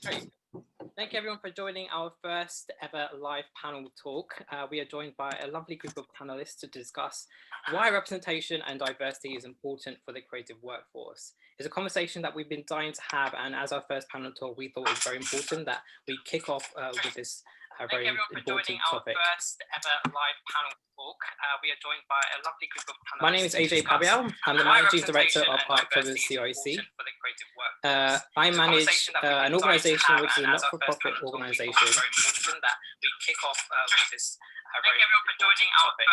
Great. Thank you everyone for joining our first ever live panel talk. We are joined by a lovely group of panelists to discuss why representation and diversity is important for the creative workforce. It's a conversation that we've been dying to have, and as our first panel talk, we thought it was very important that we kick off with this very important topic. Our first ever live panel talk. We are joined by a lovely group of panelists. My name is Ajay Pabial. I'm the Managing Director of Art Clubs CIC. I manage an organisation which is a not-for-profit organisation. Very important that we kick off with this very important topic.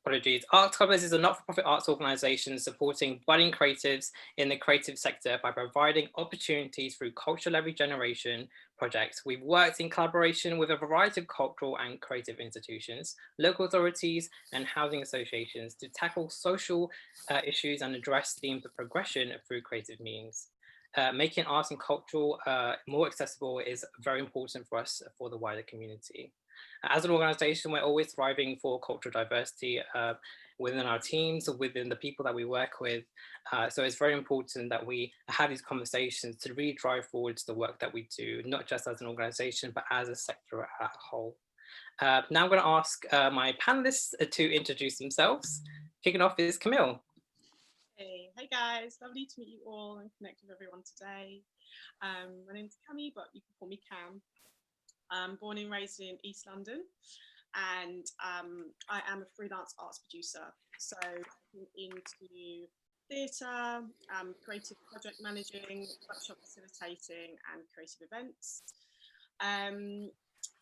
Apologies. Art Clubs is a not-for-profit arts organisation supporting budding creatives in the creative sector by providing opportunities through cultural regeneration projects. We've worked in collaboration with a variety of cultural and creative institutions, local authorities and housing associations to tackle social issues and address themes of progression through creative means. Making art and cultural more accessible is very important for us, for the wider community. As an organisation, we're always thriving for cultural diversity within our teams, within the people that we work with. So it's very important that we have these conversations to really drive forwards the work that we do, not just as an organisation, but as a sector as a whole. Now I'm going to ask my panellists to introduce themselves. Kicking off is Camille. Hey guys, lovely to meet you all and connect with everyone today. My name's Camille, but you can call me Cam. I'm born and raised in East London, and I am a freelance arts producer. So into theatre, creative project managing, workshop facilitating, and creative events. And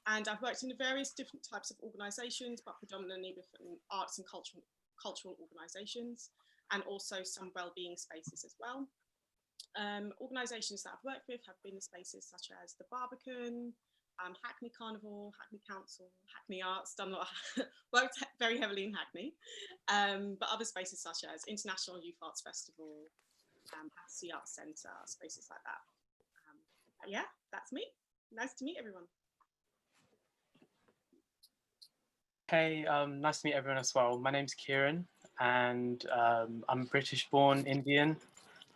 I've worked in various different types of organisations, but predominantly within arts and cultural organisations, and also some wellbeing spaces as well. Organisations that I've worked with have been the spaces such as the Barbican, Hackney Carnival, Hackney Council, Hackney Arts, done a lot, worked very heavily in Hackney, but other spaces such as International Youth Arts Festival, Sea Arts Centre, spaces like that. Yeah, that's me. Nice to meet everyone. Hey, nice to meet everyone as well. My name's Kieran, and I'm British-born Indian.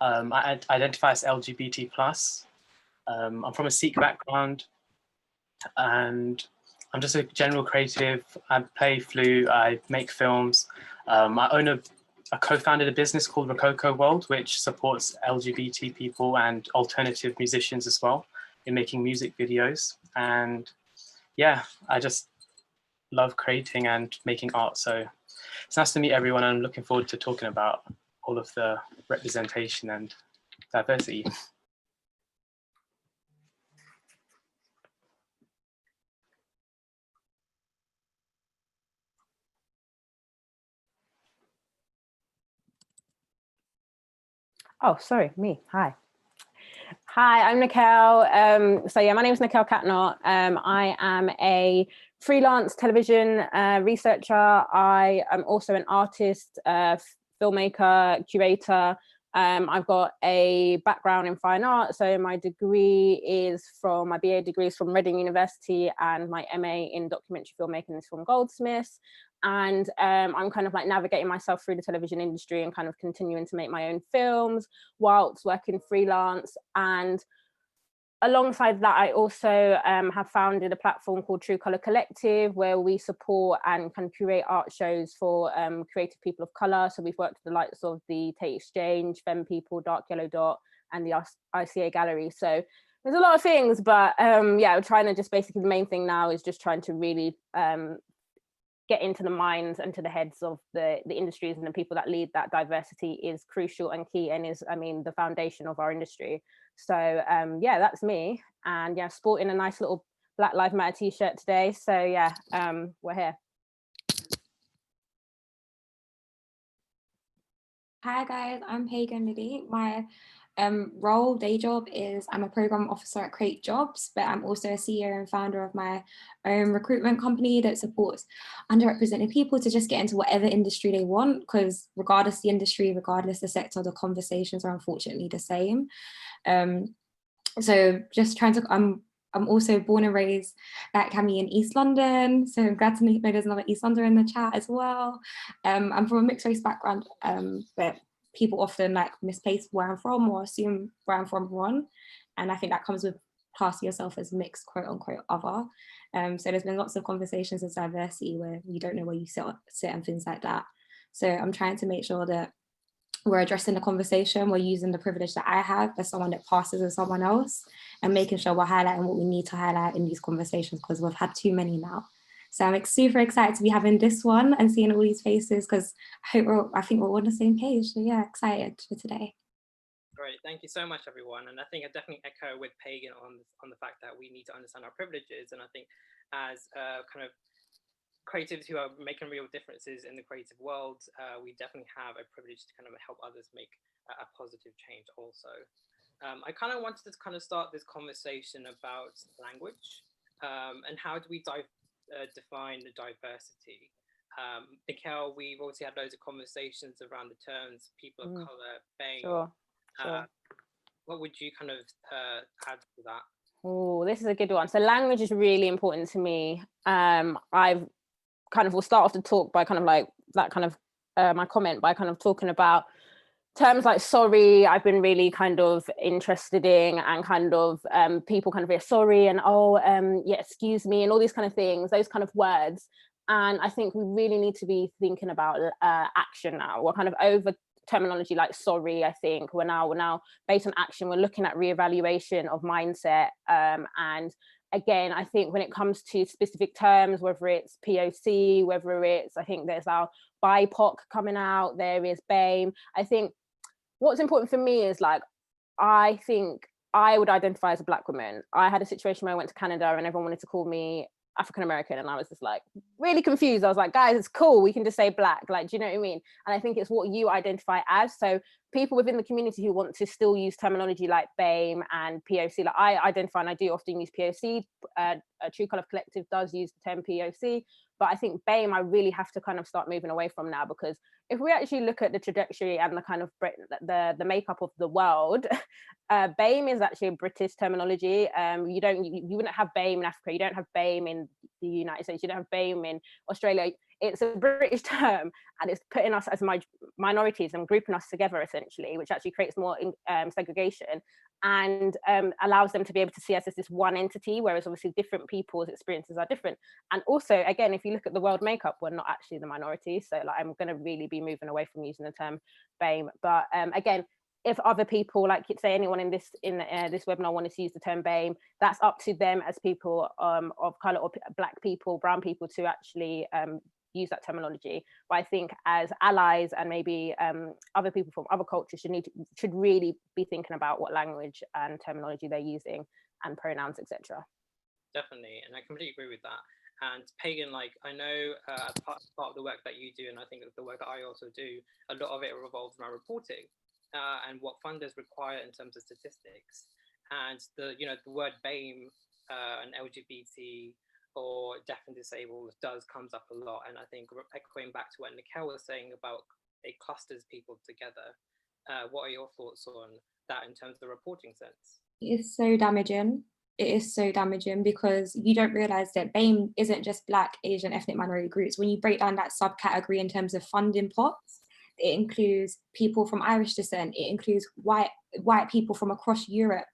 I identify as LGBT+. I'm from a Sikh background, and I'm just a general creative. I play flute, I make films. I co-founded a business called Rococo World, which supports LGBT people and alternative musicians as well in making music videos. And yeah, I just love creating and making art. So it's nice to meet everyone, and I'm looking forward to talking about all of the representation and diversity. Oh, sorry, me. Hi. Hi, I'm Nacheal. So yeah, my name is Nacheal Catnott. I am a freelance television researcher. I am also an artist, filmmaker, curator. I've got a background in fine art. So my BA degree is from Reading University, and my MA in documentary filmmaking is from Goldsmiths. And I'm kind of like navigating myself through the television industry and kind of continuing to make my own films whilst working freelance. And alongside that, I also have founded a platform called True Colour Collective, where we support and can curate art shows for creative people of colour. So we've worked with the likes of the Tate Exchange, Femme People, Dark Yellow Dot, and the ICA Gallery. So there's a lot of things, but yeah, we're trying to just basically, the main thing now is just trying to really get into the minds and to the heads of the industries and the people that lead. That diversity is crucial and key, and is, I mean, the foundation of our industry. So yeah, that's me. And yeah, sporting a nice little Black Lives Matter t-shirt today. So yeah, we're here. Hi guys, I'm Pagan Liddy. My day job is I'm a program officer at Create Jobs, but I'm also a CEO and founder of my own recruitment company that supports underrepresented people to just get into whatever industry they want, because regardless the industry, regardless the sector, the conversations are unfortunately the same. So just trying to, I'm also born and raised at Camille in East London, so I'm glad to know there's another East Londoner in the chat as well. I'm from a mixed race background, but people often like misplace where I'm from or assume where I'm from wrong. And I think that comes with classing yourself as mixed, quote unquote, other. So there's been lots of conversations of diversity where you don't know where you sit and things like that. So I'm trying to make sure that we're addressing the conversation, we're using the privilege that I have as someone that passes as someone else, and making sure we're highlighting what we need to highlight in these conversations, because we've had too many now. So I'm super excited to be having this one and seeing all these faces, because I think we're all on the same page. So yeah, excited for today. Great, thank you so much, everyone. And I think I definitely echo with Pagan on the fact that we need to understand our privileges. And I think as kind of creatives who are making real differences in the creative world, we definitely have a privilege to kind of help others make a positive change also. I kind of wanted to kind of start this conversation about language and how do we define the diversity. Nacheal, we've also had loads of conversations around the terms people of color, BAME. Sure. What would you kind of add to that? Oh, this is a good one. So language is really important to me. I've kind of will start off the talk by kind of like that kind of my comment by kind of talking about terms like sorry. I've been really kind of interested in, and kind of people kind of hear sorry and yeah, excuse me, and all these kind of things, those kind of words. And I think we really need to be thinking about action now. We're kind of over terminology like sorry. I think we're now based on action. We're looking at reevaluation of mindset, and again, I think when it comes to specific terms, whether it's POC, whether it's, I think there's our BIPOC coming out, there is BAME. I think what's important for me is like, I think I would identify as a Black woman. I had a situation where I went to Canada and everyone wanted to call me African American, and I was just like really confused. I was like, guys, it's cool, we can just say Black, like, do you know what I mean? And I think it's what you identify as. So people within the community who want to still use terminology like BAME and POC, like I identify, and I do often use POC, True Colour Collective does use the term POC, but I think BAME I really have to kind of start moving away from now, because if we actually look at the trajectory and the kind of the makeup of the world, BAME is actually a British terminology. You wouldn't have BAME in Africa, you don't have BAME in the United States, you don't have BAME in Australia. It's a British term, and it's putting us as minorities and grouping us together essentially, which actually creates more segregation and allows them to be able to see us as this one entity, whereas obviously different people's experiences are different. And also, again, if you look at the world makeup, we're not actually the minority. So like, I'm going to really be moving away from using the term BAME. But again, if other people, like say anyone in this webinar wanted to use the term BAME, that's up to them as people of color or Black people, brown people, to actually use that terminology. But I think as allies and maybe other people from other cultures should really be thinking about what language and terminology they're using and pronouns, etc. Definitely, and I completely agree with that. And Pagan, like I know part of the work that you do, and I think the work that I also do, a lot of it revolves around reporting and what funders require in terms of statistics. And the word BAME and LGBT or deaf and disabled comes up a lot. And I think echoing back to what Nacheal was saying about it clusters people together. What are your thoughts on that in terms of the reporting sense? It's so damaging. It is so damaging, because you don't realize that BAME isn't just Black, Asian, ethnic minority groups. When you break down that subcategory in terms of funding pots, it includes people from Irish descent, it includes white people from across Europe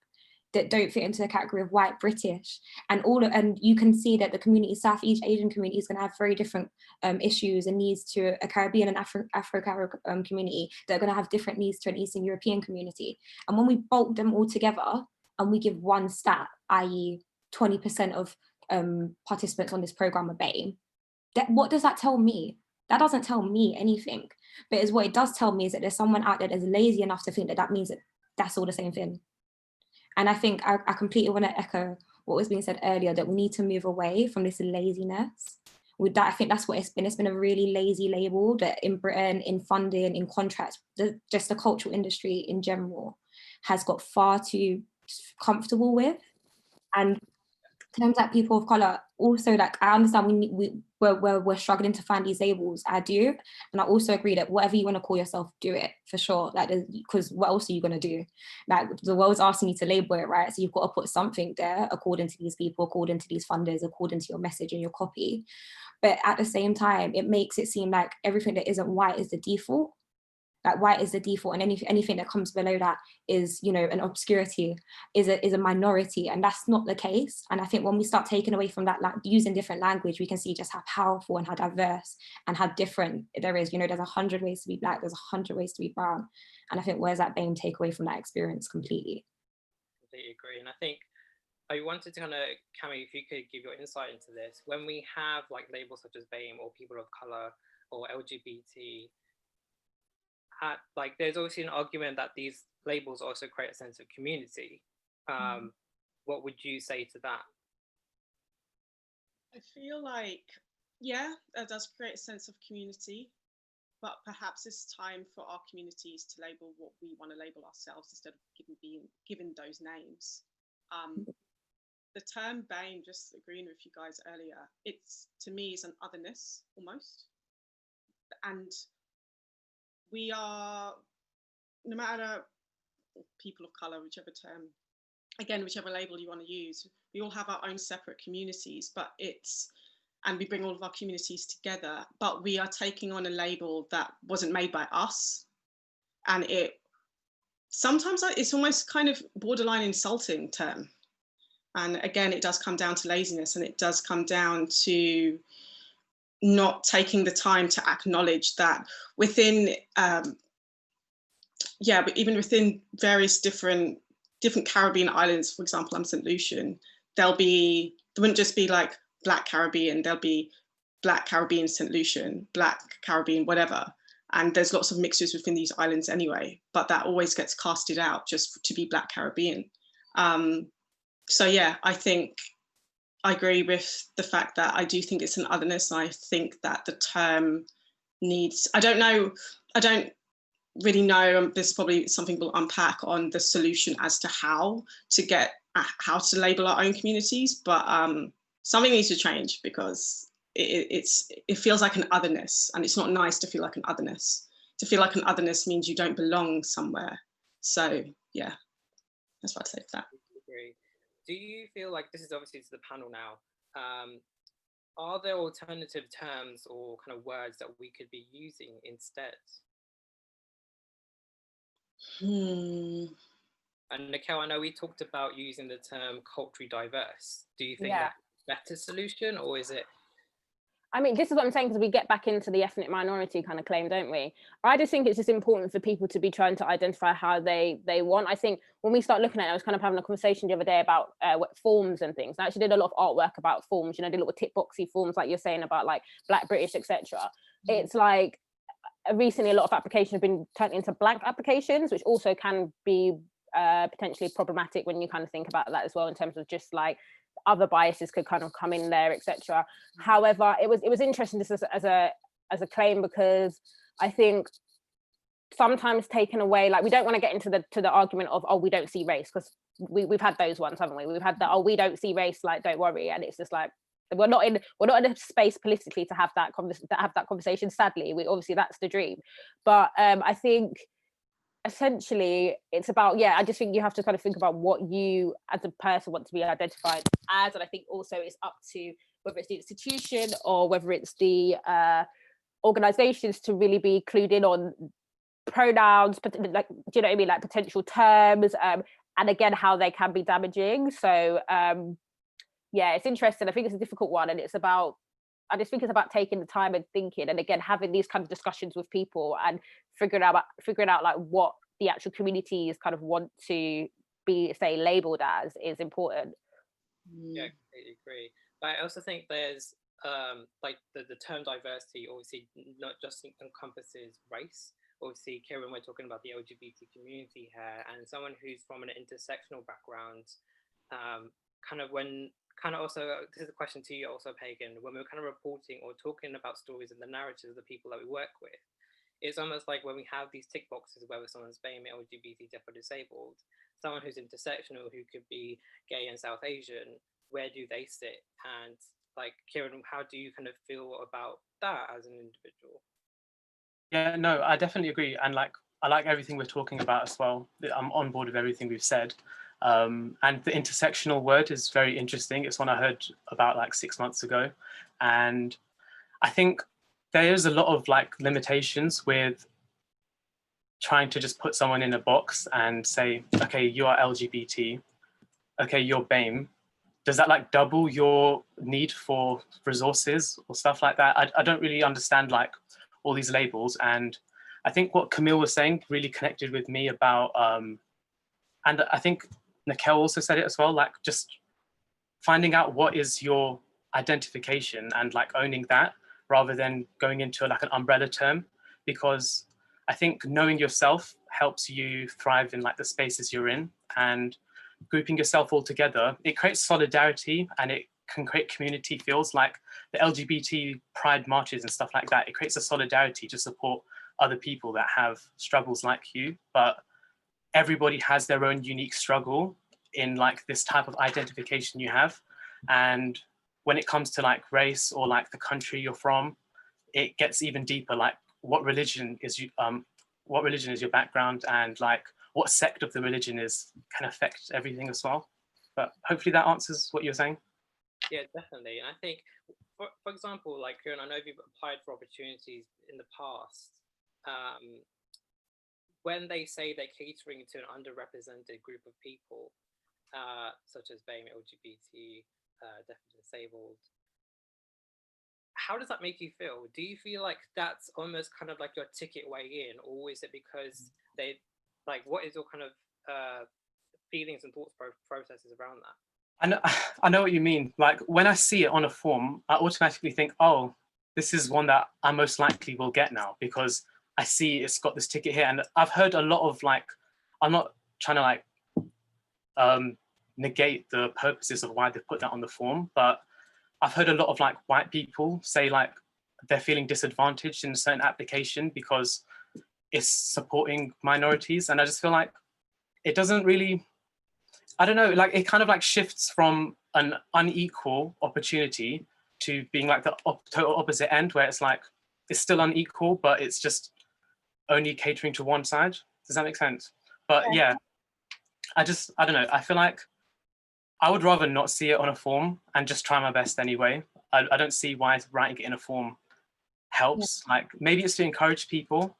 that don't fit into the category of white British, and you can see that the community, Southeast Asian community, is going to have very different issues and needs to a Caribbean and Afro-Caribbean community that are going to have different needs to an Eastern European community. And when we bulk them all together and we give one stat, i.e. 20% of participants on this program are BAME, what does that tell me? That doesn't tell me anything. But what it does tell me is that there's someone out there that's lazy enough to think that means that that's all the same thing. And I think I completely want to echo what was being said earlier, that we need to move away from this laziness. With that, I think that's what it's been. It's been a really lazy label that in Britain, in funding, in contracts, just the cultural industry in general has got far too comfortable with. And terms like people of color, also, like, I understand we're struggling to find these labels. I do, and I also agree that whatever you want to call yourself, do it for sure. Like, because what else are you gonna do? Like, the world's asking you to label it, right? So you've got to put something there according to these people, according to these funders, according to your message and your copy. But at the same time, it makes it seem like everything that isn't white is the default. like white is the default, and anything that comes below that is, you know, an obscurity, is a minority, and that's not the case. And I think when we start taking away from that, like using different language, we can see just how powerful and how diverse and how different there is. You know, there's 100 ways to be Black, there's 100 ways to be brown, and I think where's that BAME take away from that experience completely? Completely agree, and I think I wanted to kind of, Camille, if you could give your insight into this. When we have like labels such as BAME or people of color or LGBT, like there's obviously an argument that these labels also create a sense of community. What would you say to that? I feel like, yeah, that does create a sense of community, but perhaps it's time for our communities to label what we want to label ourselves instead of being given those names. The term BAME, just agreeing with you guys earlier, it's, to me, is an otherness almost. And we are, no matter people of color, whichever term, again, whichever label you want to use, we all have our own separate communities, but and we bring all of our communities together, but we are taking on a label that wasn't made by us. And sometimes it's almost kind of borderline insulting term. And again, it does come down to laziness, and it does come down to not taking the time to acknowledge that within, but even within various different Caribbean islands, for example, I'm St. Lucian, there wouldn't just be like Black Caribbean, there'll be Black Caribbean St. Lucian, Black Caribbean, whatever. And there's lots of mixtures within these islands anyway, but that always gets casted out just to be Black Caribbean. So yeah, I think I agree with the fact that I do think it's an otherness. I think that the term needs, I don't really know, there's probably something we'll unpack on the solution as to how to label our own communities, but something needs to change, because it feels like an otherness, and it's not nice to feel like an otherness. To feel like an otherness means you don't belong somewhere. So yeah, that's what I'd say for that. Do you feel like, this is obviously to the panel now, are there alternative terms or kind of words that we could be using instead? And Nacheal, I know we talked about using the term culturally diverse. Do you think that's a better solution, or is it? I mean, this is what I'm saying, because we get back into the ethnic minority kind of claim, don't we? I just think it's just important for people to be trying to identify how they want. I think when we start looking at it, I was kind of having a conversation the other day about forms and things. I actually did a lot of artwork about forms, you know, did little tick boxy forms like you're saying about like Black, British, etc. It's like recently a lot of applications have been turned into blank applications, which also can be potentially problematic when you kind of think about that as well, in terms of just like other biases could kind of come in there, etc. However, it was interesting just as a claim, because I think sometimes taken away, like we don't want to get into the argument of, oh, we don't see race, because we've had those ones, haven't we? We've had that, oh, we don't see race, like don't worry, and it's just like we're not in a space politically to have that conversation. Sadly, obviously that's the dream, but I think essentially it's about, I just think you have to kind of think about what you as a person want to be identified as, and I think also it's up to whether it's the institution or whether it's the organizations to really be clued in on pronouns, like, do you know what I mean, like potential terms, and again how they can be damaging. So it's interesting. I think it's a difficult one, and I just think it's about taking the time and thinking, and again having these kind of discussions with people and figuring out like what the actual communities kind of want to be, say, labeled as, is important. Yeah, I completely agree. But I also think there's like the term diversity obviously not just encompasses race. Obviously, Kieran, we're talking about the LGBT community here, and someone who's from an intersectional background, also, this is a question to you also, Pagan, when we're kind of reporting or talking about stories and the narratives of the people that we work with, it's almost like when we have these tick boxes, whether someone's BAME, LGBT, deaf or disabled, someone who's intersectional, who could be gay and South Asian, where do they sit? And like, Kieran, how do you kind of feel about that as an individual? Yeah, no, I definitely agree. And like, I like everything we're talking about as well. I'm on board with everything we've said. And the intersectional word is very interesting. It's one I heard about like 6 months ago. And I think there is a lot of like limitations with trying to just put someone in a box and say, okay, you are LGBT, okay, you're BAME, does that like double your need for resources or stuff like that? I don't really understand like all these labels. And I think what Camille was saying really connected with me about, and I think Nacheal also said it as well, like just finding out what is your identification and like owning that rather than going into like an umbrella term, because I think knowing yourself helps you thrive in like the spaces you're in, and grouping yourself all together, it creates solidarity and it can create community feels like the LGBT pride marches and stuff like that. It creates a solidarity to support other people that have struggles like you, but everybody has their own unique struggle in like this type of identification you have. And when it comes to like race or like the country you're from, it gets even deeper, like what religion is your background, and like what sect of the religion is can affect everything as well. But hopefully that answers what you're saying. Yeah, definitely. And I think, for example, like Kieran, I know you've applied for opportunities in the past. When they say they're catering to an underrepresented group of people, such as BAME, LGBT, deaf and disabled, how does that make you feel? Do you feel like that's almost kind of like your ticket way in, or is it because they, like, what is your kind of feelings and thoughts processes around that? I know what you mean. Like when I see it on a form, I automatically think, oh, this is one that I most likely will get now, because I see it's got this ticket here. And I've heard a lot of like, I'm not trying to like negate the purposes of why they put that on the form, but I've heard a lot of like white people say like they're feeling disadvantaged in a certain application because it's supporting minorities. And I just feel like it doesn't really, I don't know, like it kind of like shifts from an unequal opportunity to being like the total opposite end, where it's like, it's still unequal, but it's just only catering to one side. Does that make sense? But yeah, I don't know. I feel like I would rather not see it on a form and just try my best anyway. I don't see why writing it in a form helps. Yeah. Like maybe it's to encourage people,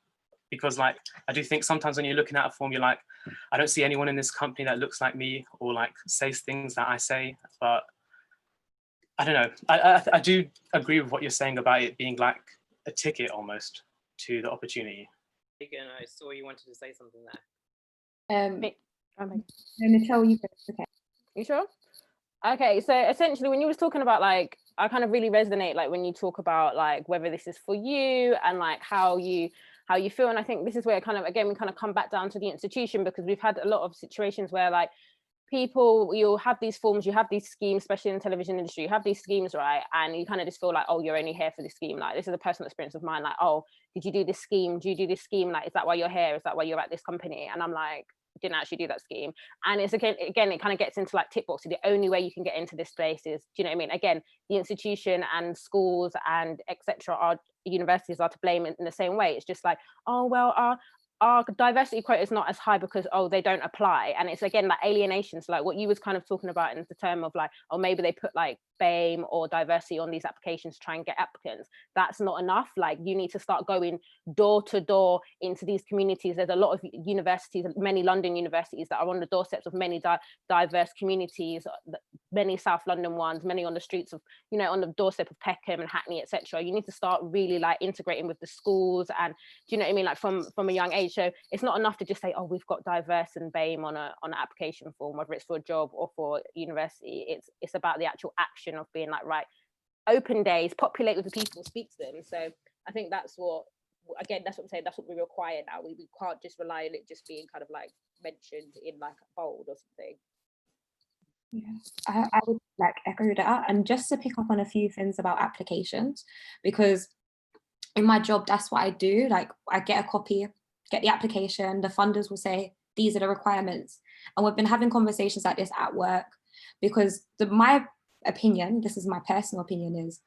because like I do think sometimes when you're looking at a form, you're like, I don't see anyone in this company that looks like me or like says things that I say. But I don't know. I do agree with what you're saying about it being like a ticket almost to the opportunity. Again, I saw you wanted to say something there. Nacheal, you first. Okay. You sure? Okay, so essentially when you was talking about like, I kind of really resonate like when you talk about like whether this is for you and like how you feel. And I think this is where kind of, again, we kind of come back down to the institution, because we've had a lot of situations where like people, you'll have these forms, you have these schemes, especially in the television industry, you have these schemes, right? And you kind of just feel like, oh, you're only here for this scheme. Like this is a personal experience of mine. Like, oh, did you do this scheme? Do you do this scheme? Like, is that why you're here? Is that why you're at this company? And I'm like, didn't actually do that scheme. And it's again it kind of gets into like tick boxing. The only way you can get into this place is, do you know what I mean? Again, the institution and schools and etc. are, universities are to blame in the same way. It's just like, oh well, our diversity quota is not as high because, oh, they don't apply. And it's again like alienation. So like what you was kind of talking about in the term of like, oh, maybe they put like BAME or diversity on these applications to try and get applicants. That's not enough. Like you need to start going door to door into these communities. There's a lot of universities, many London universities that are on the doorsteps of many diverse communities, many South London ones, many on the streets of, you know, on the doorstep of Peckham and Hackney, etc. You need to start really like integrating with the schools, and do you know what I mean, like from a young age. So it's not enough to just say, oh, we've got diverse and BAME on an application form, whether it's for a job or for university. It's about the actual action of being like, right, open days, populate with the people, speak to them. So I think that's what, again, that's what I'm saying, that's what we require now. We can't just rely on it just being kind of like mentioned in like bold or something. Yeah, I would like echo that. And just to pick up on a few things about applications, because in my job, that's what I do. Like I get a copy, get the application, the funders will say, these are the requirements. And we've been having conversations like this at work, because my opinion, this is my personal opinion, is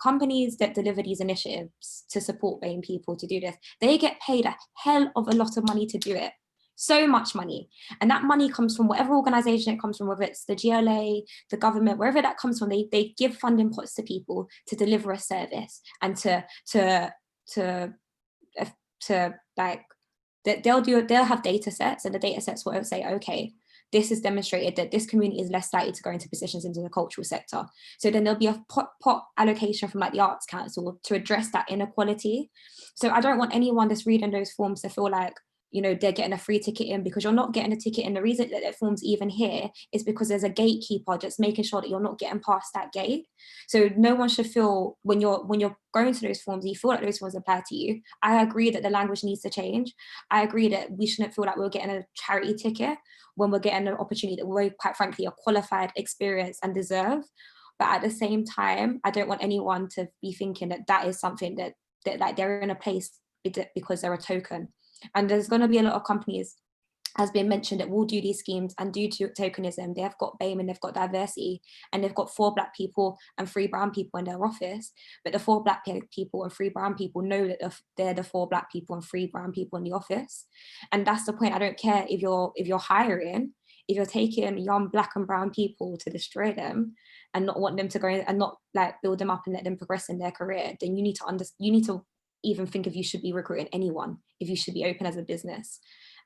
companies that deliver these initiatives to support BAME people to do this, they get paid a hell of a lot of money to do it. So much money. And that money comes from whatever organization it comes from, whether it's the GLA, the government, wherever that comes from, they give funding pots to people to deliver a service and to like that they'll have data sets, and the data sets will say, okay, this has demonstrated that this community is less likely to go into positions into the cultural sector. So then there'll be a pot allocation from like the Arts Council to address that inequality. So I don't want anyone that's reading those forms to feel like, you know, they're getting a free ticket in, because you're not getting a ticket in. The reason that that form's even here is because there's a gatekeeper just making sure that you're not getting past that gate. So no one should feel when you're going to those forms, you feel like those forms apply to you. I agree that the language needs to change. I agree that we shouldn't feel like we're getting a charity ticket when we're getting an opportunity that we quite frankly are qualified, experienced and deserve. But at the same time, I don't want anyone to be thinking that that is something that like they're in a place because they're a token. And there's going to be a lot of companies, has been mentioned, that will do these schemes and do tokenism. They have got BAME and they've got diversity, and they've got 4 Black people and 3 brown people in their office. But the 4 Black people and 3 brown people know that they're the 4 Black people and 3 brown people in the office. And that's the point. I don't care if you're hiring, if you're taking young Black and brown people to destroy them and not want them to go and not like build them up and let them progress in their career, then you need to even think if you should be recruiting anyone, if you should be open as a business.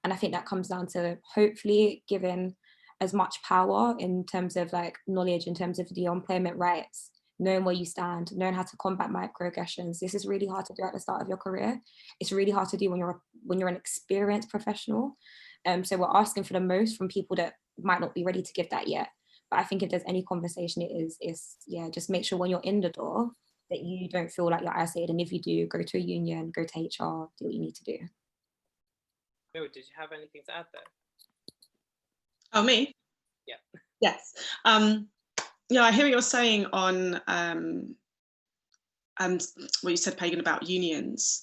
And I think that comes down to hopefully giving as much power in terms of like knowledge, in terms of the employment rights, knowing where you stand, knowing how to combat microaggressions. This is really hard to do at the start of your career. It's really hard to do when you're an experienced professional. So we're asking for the most from people that might not be ready to give that yet. But I think if there's any conversation, just make sure when you're in the door that you don't feel like you're isolated. And if you do, go to a union, go to HR, do what you need to do. Bill, did you have anything to add there? Oh, me? Yeah. Yes. Yeah, I hear what you're saying on what you said, Pagan, about unions,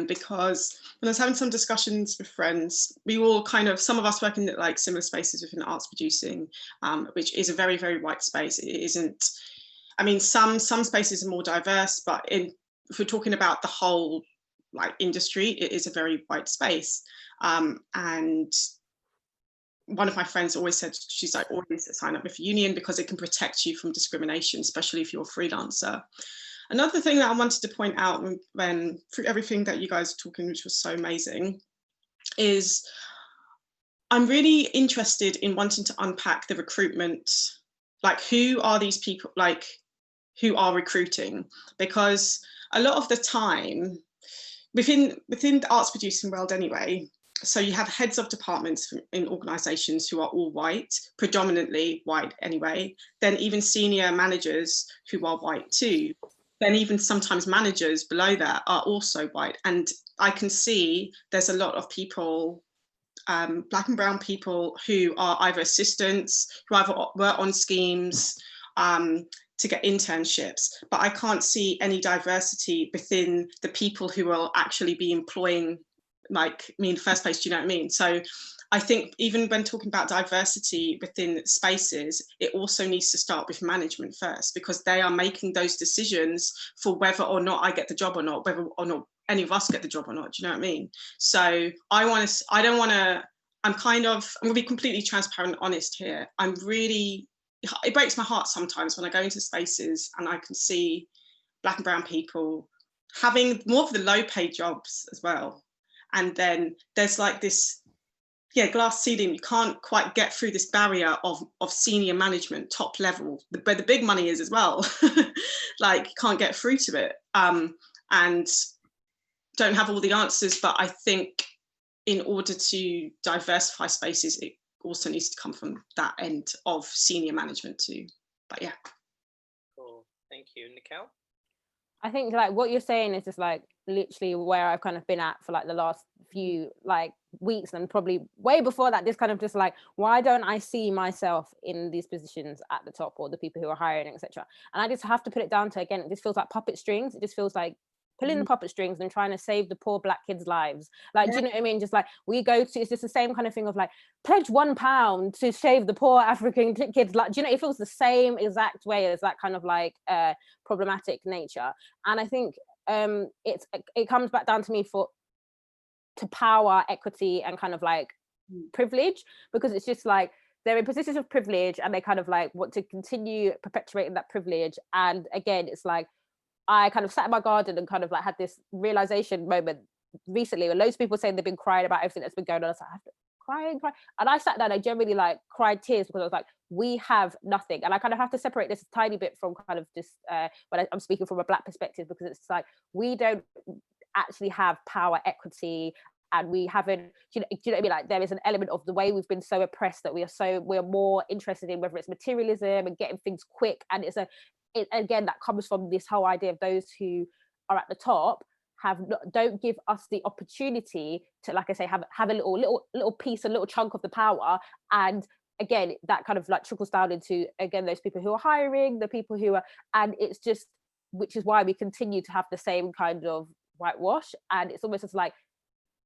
because when I was having some discussions with friends, we all some of us work in like similar spaces within arts producing, which is a very, very white space. It isn't, I mean, some spaces are more diverse, but if we're talking about the whole like industry, it is a very white space. And one of my friends always said, she's like, always sign up with a union because it can protect you from discrimination, especially if you're a freelancer. Another thing that I wanted to point out when through everything that you guys were talking, which was so amazing, is I'm really interested in wanting to unpack the recruitment, like who are these people, like who are recruiting? Because a lot of the time, within the arts producing world anyway, so you have heads of departments in organisations who are all white, predominantly white anyway, then even senior managers who are white too, then even sometimes managers below that are also white. And I can see there's a lot of people, Black and brown people, who are either assistants, who either were on schemes to get internships, but I can't see any diversity within the people who will actually be employing like me in the first place. Do you know what I mean? So I think even when talking about diversity within spaces, it also needs to start with management first, because they are making those decisions for whether or not I get the job or not, whether or not any of us get the job or not. Do you know what I mean? So I'm going to be completely transparent and honest here. It breaks my heart sometimes when I go into spaces and I can see Black and brown people having more of the low paid jobs as well. And then there's like this, glass ceiling. You can't quite get through this barrier of senior management, top level, where the big money is as well. Like you can't get through to it, and don't have all the answers. But I think in order to diversify spaces, it also needs to come from that end of senior management too. But yeah. Cool, thank you. Nacheal? I think like what you're saying is just like literally where I've kind of been at for like the last few like weeks, and probably way before that, this kind of just like, why don't I see myself in these positions at the top, or the people who are hiring, etc. And I just have to put it down to, again, it just feels like puppet strings. It just feels like pulling the puppet strings and trying to save the poor Black kids' lives. Like, do you know what I mean? Just like we go to, it's just the same kind of thing of like, pledge £1 to save the poor African kids. Like, do you know, it feels the same exact way as that kind of like problematic nature. And I think it comes back down to me to power, equity, and kind of like privilege, because it's just like they're in positions of privilege and they kind of like want to continue perpetuating that privilege. And again, it's like I kind of sat in my garden and kind of like had this realization moment recently, loads of people saying they've been crying about everything that's been going on. I was like, I have to cry. And I sat down, I generally like cried tears because I was like, we have nothing. And I kind of have to separate this a tiny bit from kind of just when I'm speaking from a Black perspective, because it's like, we don't actually have power, equity, and we haven't, do you know what I mean? Like, there is an element of the way we've been so oppressed that we're more interested in whether it's materialism and getting things quick. And again, that comes from this whole idea of those who are at the top don't give us the opportunity to, like I say, have a little piece, a little chunk of the power. And again, that kind of like trickles down into, again, those people who are hiring, the people who are, and it's just, which is why we continue to have the same kind of whitewash. And it's almost as like,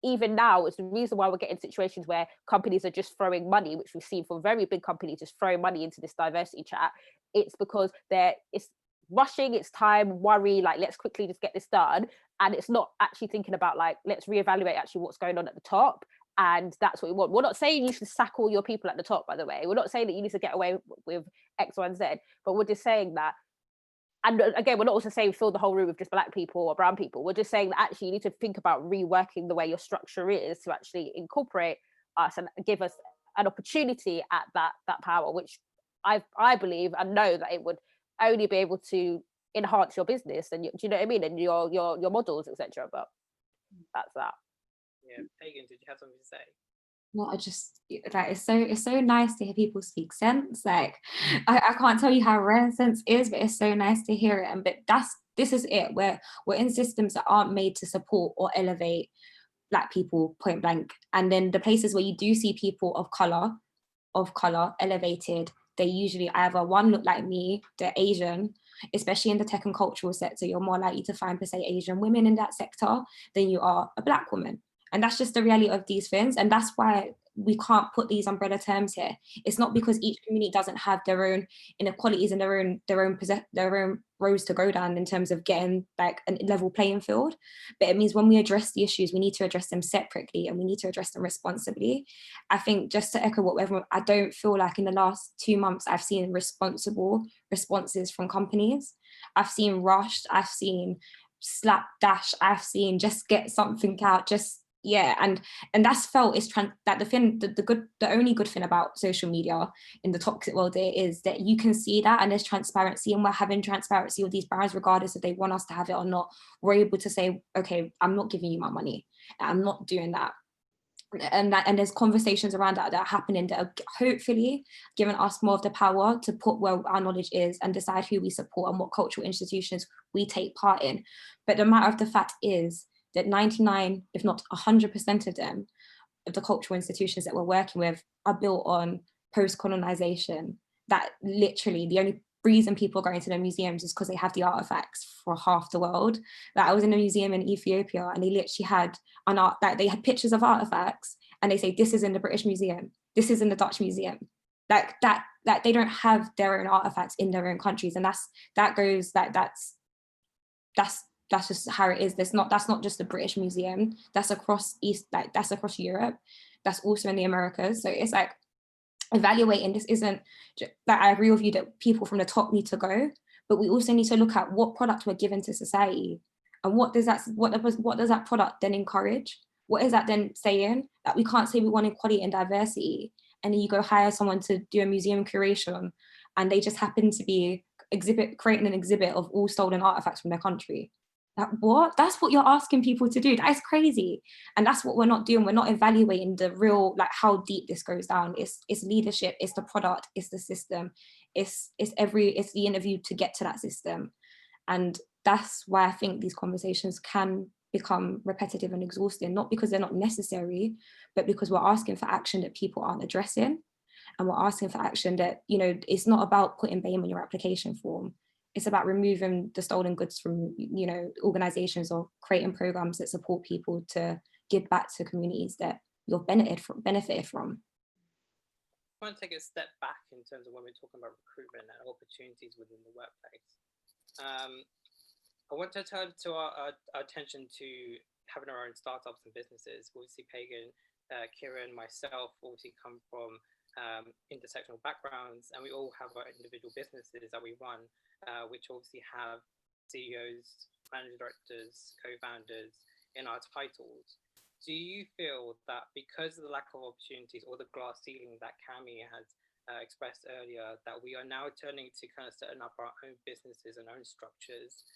even now, it's the reason why we're getting situations where companies are just throwing money, which we've seen from very big companies just throwing money into this diversity chat. It's because it's rushing, it's time, worry, like, let's quickly just get this done. And it's not actually thinking about, like, let's reevaluate actually what's going on at the top. And that's what we want. We're not saying you should sack all your people at the top, by the way. We're not saying that you need to get away with X, Y, and Z, but we're just saying that. And again, we're not also saying fill the whole room with just Black people or brown people. We're just saying that actually you need to think about reworking the way your structure is to actually incorporate us and give us an opportunity at that power, which I believe and know that it would only be able to enhance your business and do you know what I mean, and your models, etc. But that's that. Yeah, Pagan, did you have something to say? Well, I just, like, it's so nice to hear people speak sense. Like, I can't tell you how rare sense is, but it's so nice to hear it. And but this is it, where we're in systems that aren't made to support or elevate Black people, point blank. And then the places where you do see people of color elevated, they usually either one look like me, they're Asian, especially in the tech and cultural sector. You're more likely to find, per se, Asian women in that sector than you are a Black woman. And that's just the reality of these things. And that's why we can't put these umbrella terms here. It's not because each community doesn't have their own inequalities and their own roads to go down in terms of getting like a level playing field. But it means when we address the issues, we need to address them separately and we need to address them responsibly. I think, just to echo what everyone, I don't feel like in the last 2 months I've seen responsible responses from companies. I've seen rushed, I've seen slapdash, I've seen just get something out, just and that's felt is that the only good thing about social media in the toxic world there is that you can see that, and there's transparency, and we're having transparency with these brands regardless if they want us to have it or not. We're able to say, okay, I'm not giving you my money, I'm not doing that. And there's conversations around that are happening that are hopefully giving us more of the power to put where our knowledge is and decide who we support and what cultural institutions we take part in. But the matter of the fact is that 99, if not 100% of them, of the cultural institutions that we're working with are built on post-colonization. That literally the only reason people are going to the museums is because they have the artifacts for half the world. Like, I was in a museum in Ethiopia and they literally had they had pictures of artifacts and they say, this is in the British Museum, this is in the Dutch Museum. Like that they don't have their own artifacts in their own countries. And that's just how it is. That's not just the British Museum. That's across that's across Europe. That's also in the Americas. So it's like evaluating this isn't like, I agree with you that people from the top need to go, but we also need to look at what product we're giving to society, and what does that product then encourage? What is that then saying? That we can't say we want equality and diversity, and then you go hire someone to do a museum curation, and they just happen to be creating an exhibit of all stolen artifacts from their country. Like, what? That's what you're asking people to do. That is crazy. And that's what we're not doing. We're not evaluating the real, like, how deep this goes down. It's leadership, it's the product, it's the system, it's the interview to get to that system. And that's why I think these conversations can become repetitive and exhausting, not because they're not necessary, but because we're asking for action that people aren't addressing. And we're asking for action that, it's not about putting BAME on your application form. It's about removing the stolen goods from, organizations, or creating programs that support people to give back to communities that you've benefited from. I want to take a step back in terms of when we're talking about recruitment and opportunities within the workplace. I want to turn to our attention to having our own startups and businesses. Obviously, Pagan, Kieran, myself, obviously come from intersectional backgrounds, and we all have our individual businesses that we run, which obviously have CEOs, managing directors, co-founders in our titles. Do you feel that because of the lack of opportunities or the glass ceiling that Camille has expressed earlier, that we are now turning to kind of setting up our own businesses and own structures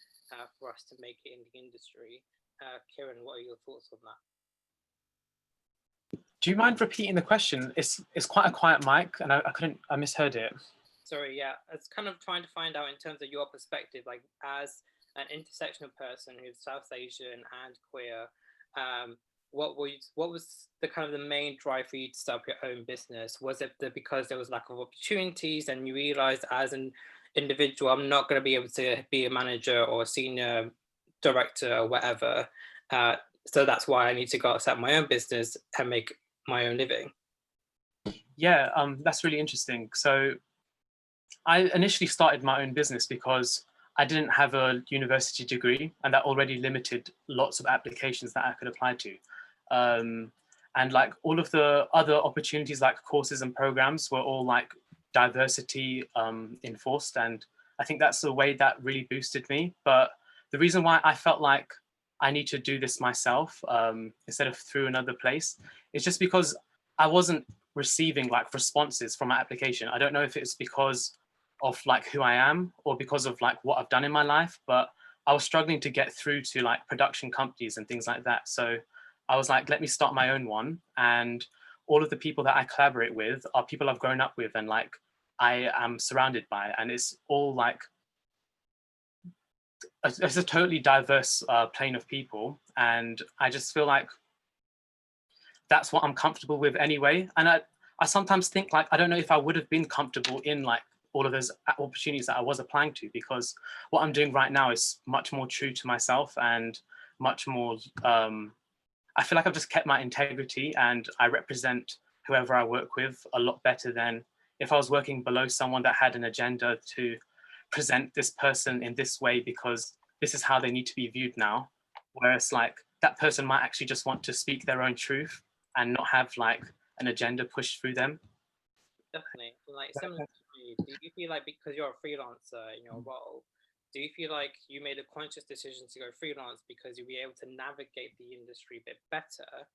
for us to make it in the industry? Kieran, what are your thoughts on that? Do you mind repeating the question? It's quite a quiet mic, and I misheard it. Sorry, yeah, it's kind of trying to find out in terms of your perspective, like as an intersectional person who's South Asian and queer, what was the kind of the main drive for you to start up your own business? Was it because there was lack of opportunities and you realized as an individual, I'm not going to be able to be a manager or a senior director or whatever, so that's why I need to go out, set up my own business and make my own living? Yeah, that's really interesting. So I initially started my own business because I didn't have a university degree, and that already limited lots of applications that I could apply to. And like all of the other opportunities like courses and programs were all like diversity enforced. And I think that's the way that really boosted me. But the reason why I felt like I need to do this myself instead of through another place is just because I wasn't receiving like responses from my application. I don't know if it's because of like who I am or because of like what I've done in my life, but I was struggling to get through to like production companies and things like that. So I was like, let me start my own one. And all of the people that I collaborate with are people I've grown up with and like I am surrounded by, and it's all like, it's a totally diverse plane of people. And I just feel like that's what I'm comfortable with anyway. And I sometimes think like, I don't know if I would have been comfortable in like all of those opportunities that I was applying to, because what I'm doing right now is much more true to myself and much more, I feel like I've just kept my integrity and I represent whoever I work with a lot better than if I was working below someone that had an agenda to present this person in this way because this is how they need to be viewed now. Whereas like that person might actually just want to speak their own truth and not have like an agenda pushed through them. Definitely. Like similar to me, do you feel like because you're a freelancer in your role, do you feel like you made a conscious decision to go freelance because you'll be able to navigate the industry a bit better,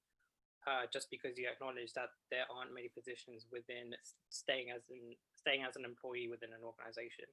just because you acknowledge that there aren't many positions within staying as an employee within an organization?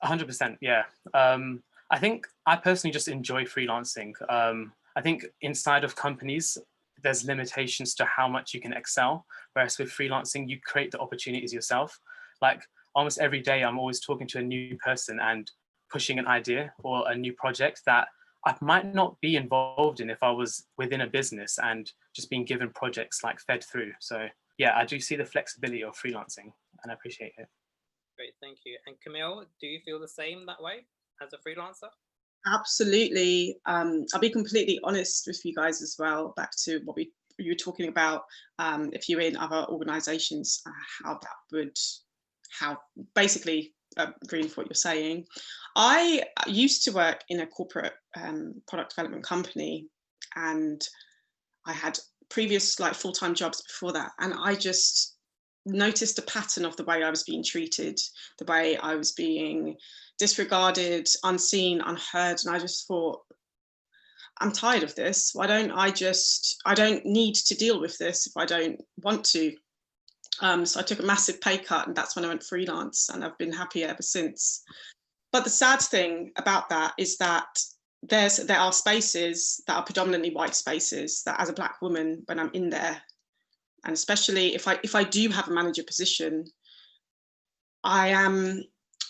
100%, yeah. I think I personally just enjoy freelancing. I think inside of companies, there's limitations to how much you can excel. Whereas with freelancing, you create the opportunities yourself. Like almost every day, I'm always talking to a new person and pushing an idea or a new project that I might not be involved in if I was within a business and just being given projects like fed through. So yeah, I do see the flexibility of freelancing and I appreciate it. Great, thank you. And Camille, do you feel the same that way as a freelancer? Absolutely. I'll be completely honest with you guys as well, back to what you were talking about, if you're in other organizations, how basically agreeing with what you're saying. I used to work in a corporate product development company, and I had previous like full-time jobs before that, and I just noticed a pattern of the way I was being treated, the way I was being disregarded, unseen, unheard. And I just thought, I'm tired of this. Why don't I don't need to deal with this if I don't want to. So I took a massive pay cut, and that's when I went freelance, and I've been happy ever since. But the sad thing about that is that there are spaces that are predominantly white spaces that as a Black woman, when I'm in there, and especially if I do have a manager position, I am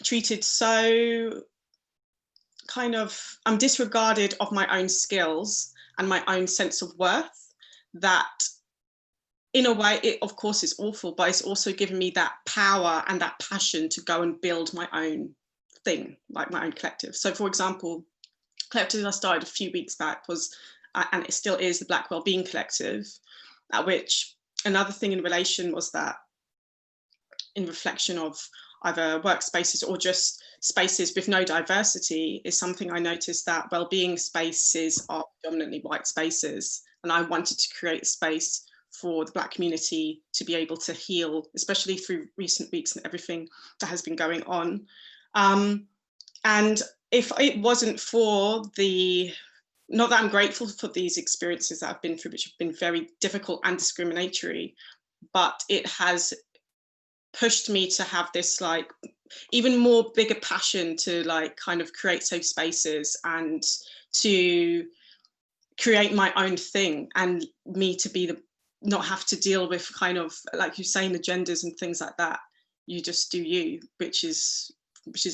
treated so I'm disregarded of my own skills and my own sense of worth, that in a way, it of course is awful, but it's also given me that power and that passion to go and build my own thing, like my own collective. So for example, collective I started a few weeks back was, and it still is, the Black Wellbeing Collective, at which another thing in relation was that in reflection of either workspaces or just spaces with no diversity is something I noticed that wellbeing spaces are predominantly white spaces. And I wanted to create a space for the Black community to be able to heal, especially through recent weeks and everything that has been going on. And if it wasn't for the not that I'm grateful for these experiences that I've been through, which have been very difficult and discriminatory, but it has pushed me to have this like even more bigger passion to like kind of create safe spaces and to create my own thing, and me to be the not have to deal with kind of like you're saying the genders and things like that. You just do you, which is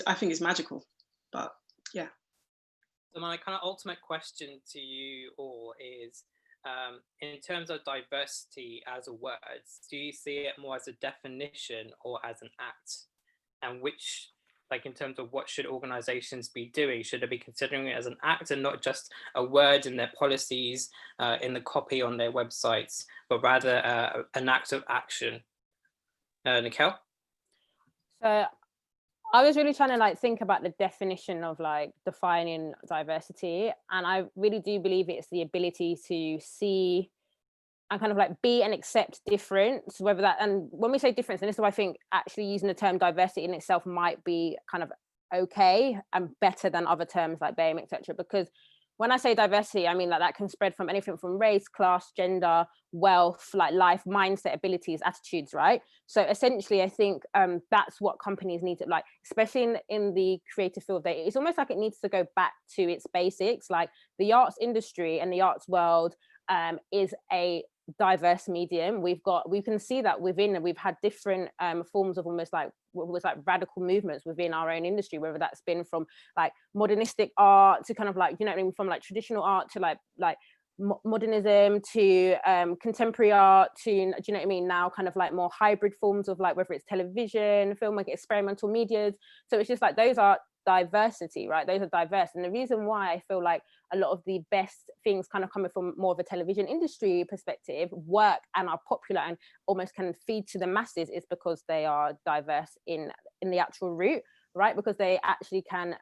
I think is magical. But yeah. So my kind of ultimate question to you all is, in terms of diversity as a word, do you see it more as a definition or as an act? And which, like in terms of what should organizations be doing? Should they be considering it as an act and not just a word in their policies, in the copy on their websites, but rather an act of action? Nacheal? So I was really trying to like think about the definition of like defining diversity, and I really do believe it's the ability to see and kind of like be and accept difference, whether that, and when we say difference, and this is why I think actually using the term diversity in itself might be kind of okay and better than other terms like BAME, etc. Because when I say diversity, I mean that can spread from anything from race, class, gender, wealth, like life, mindset, abilities, attitudes, right? So essentially, I think that's what companies need to like, especially in the creative field. It's almost like it needs to go back to its basics. Like the arts industry and the arts world is a diverse medium. We can see that within, and we've had different forms of almost like what was like radical movements within our own industry, whether that's been from like modernistic art to kind of like, you know what I mean, from like traditional art to like modernism to contemporary art to, do you know what I mean, now kind of like more hybrid forms of like whether it's television, film, like experimental medias. So it's just like those are diversity, right? Those are diverse. And the reason why I feel like a lot of the best things kind of coming from more of a television industry perspective work and are popular and almost can feed to the masses is because they are diverse in the actual route, right? Because they actually can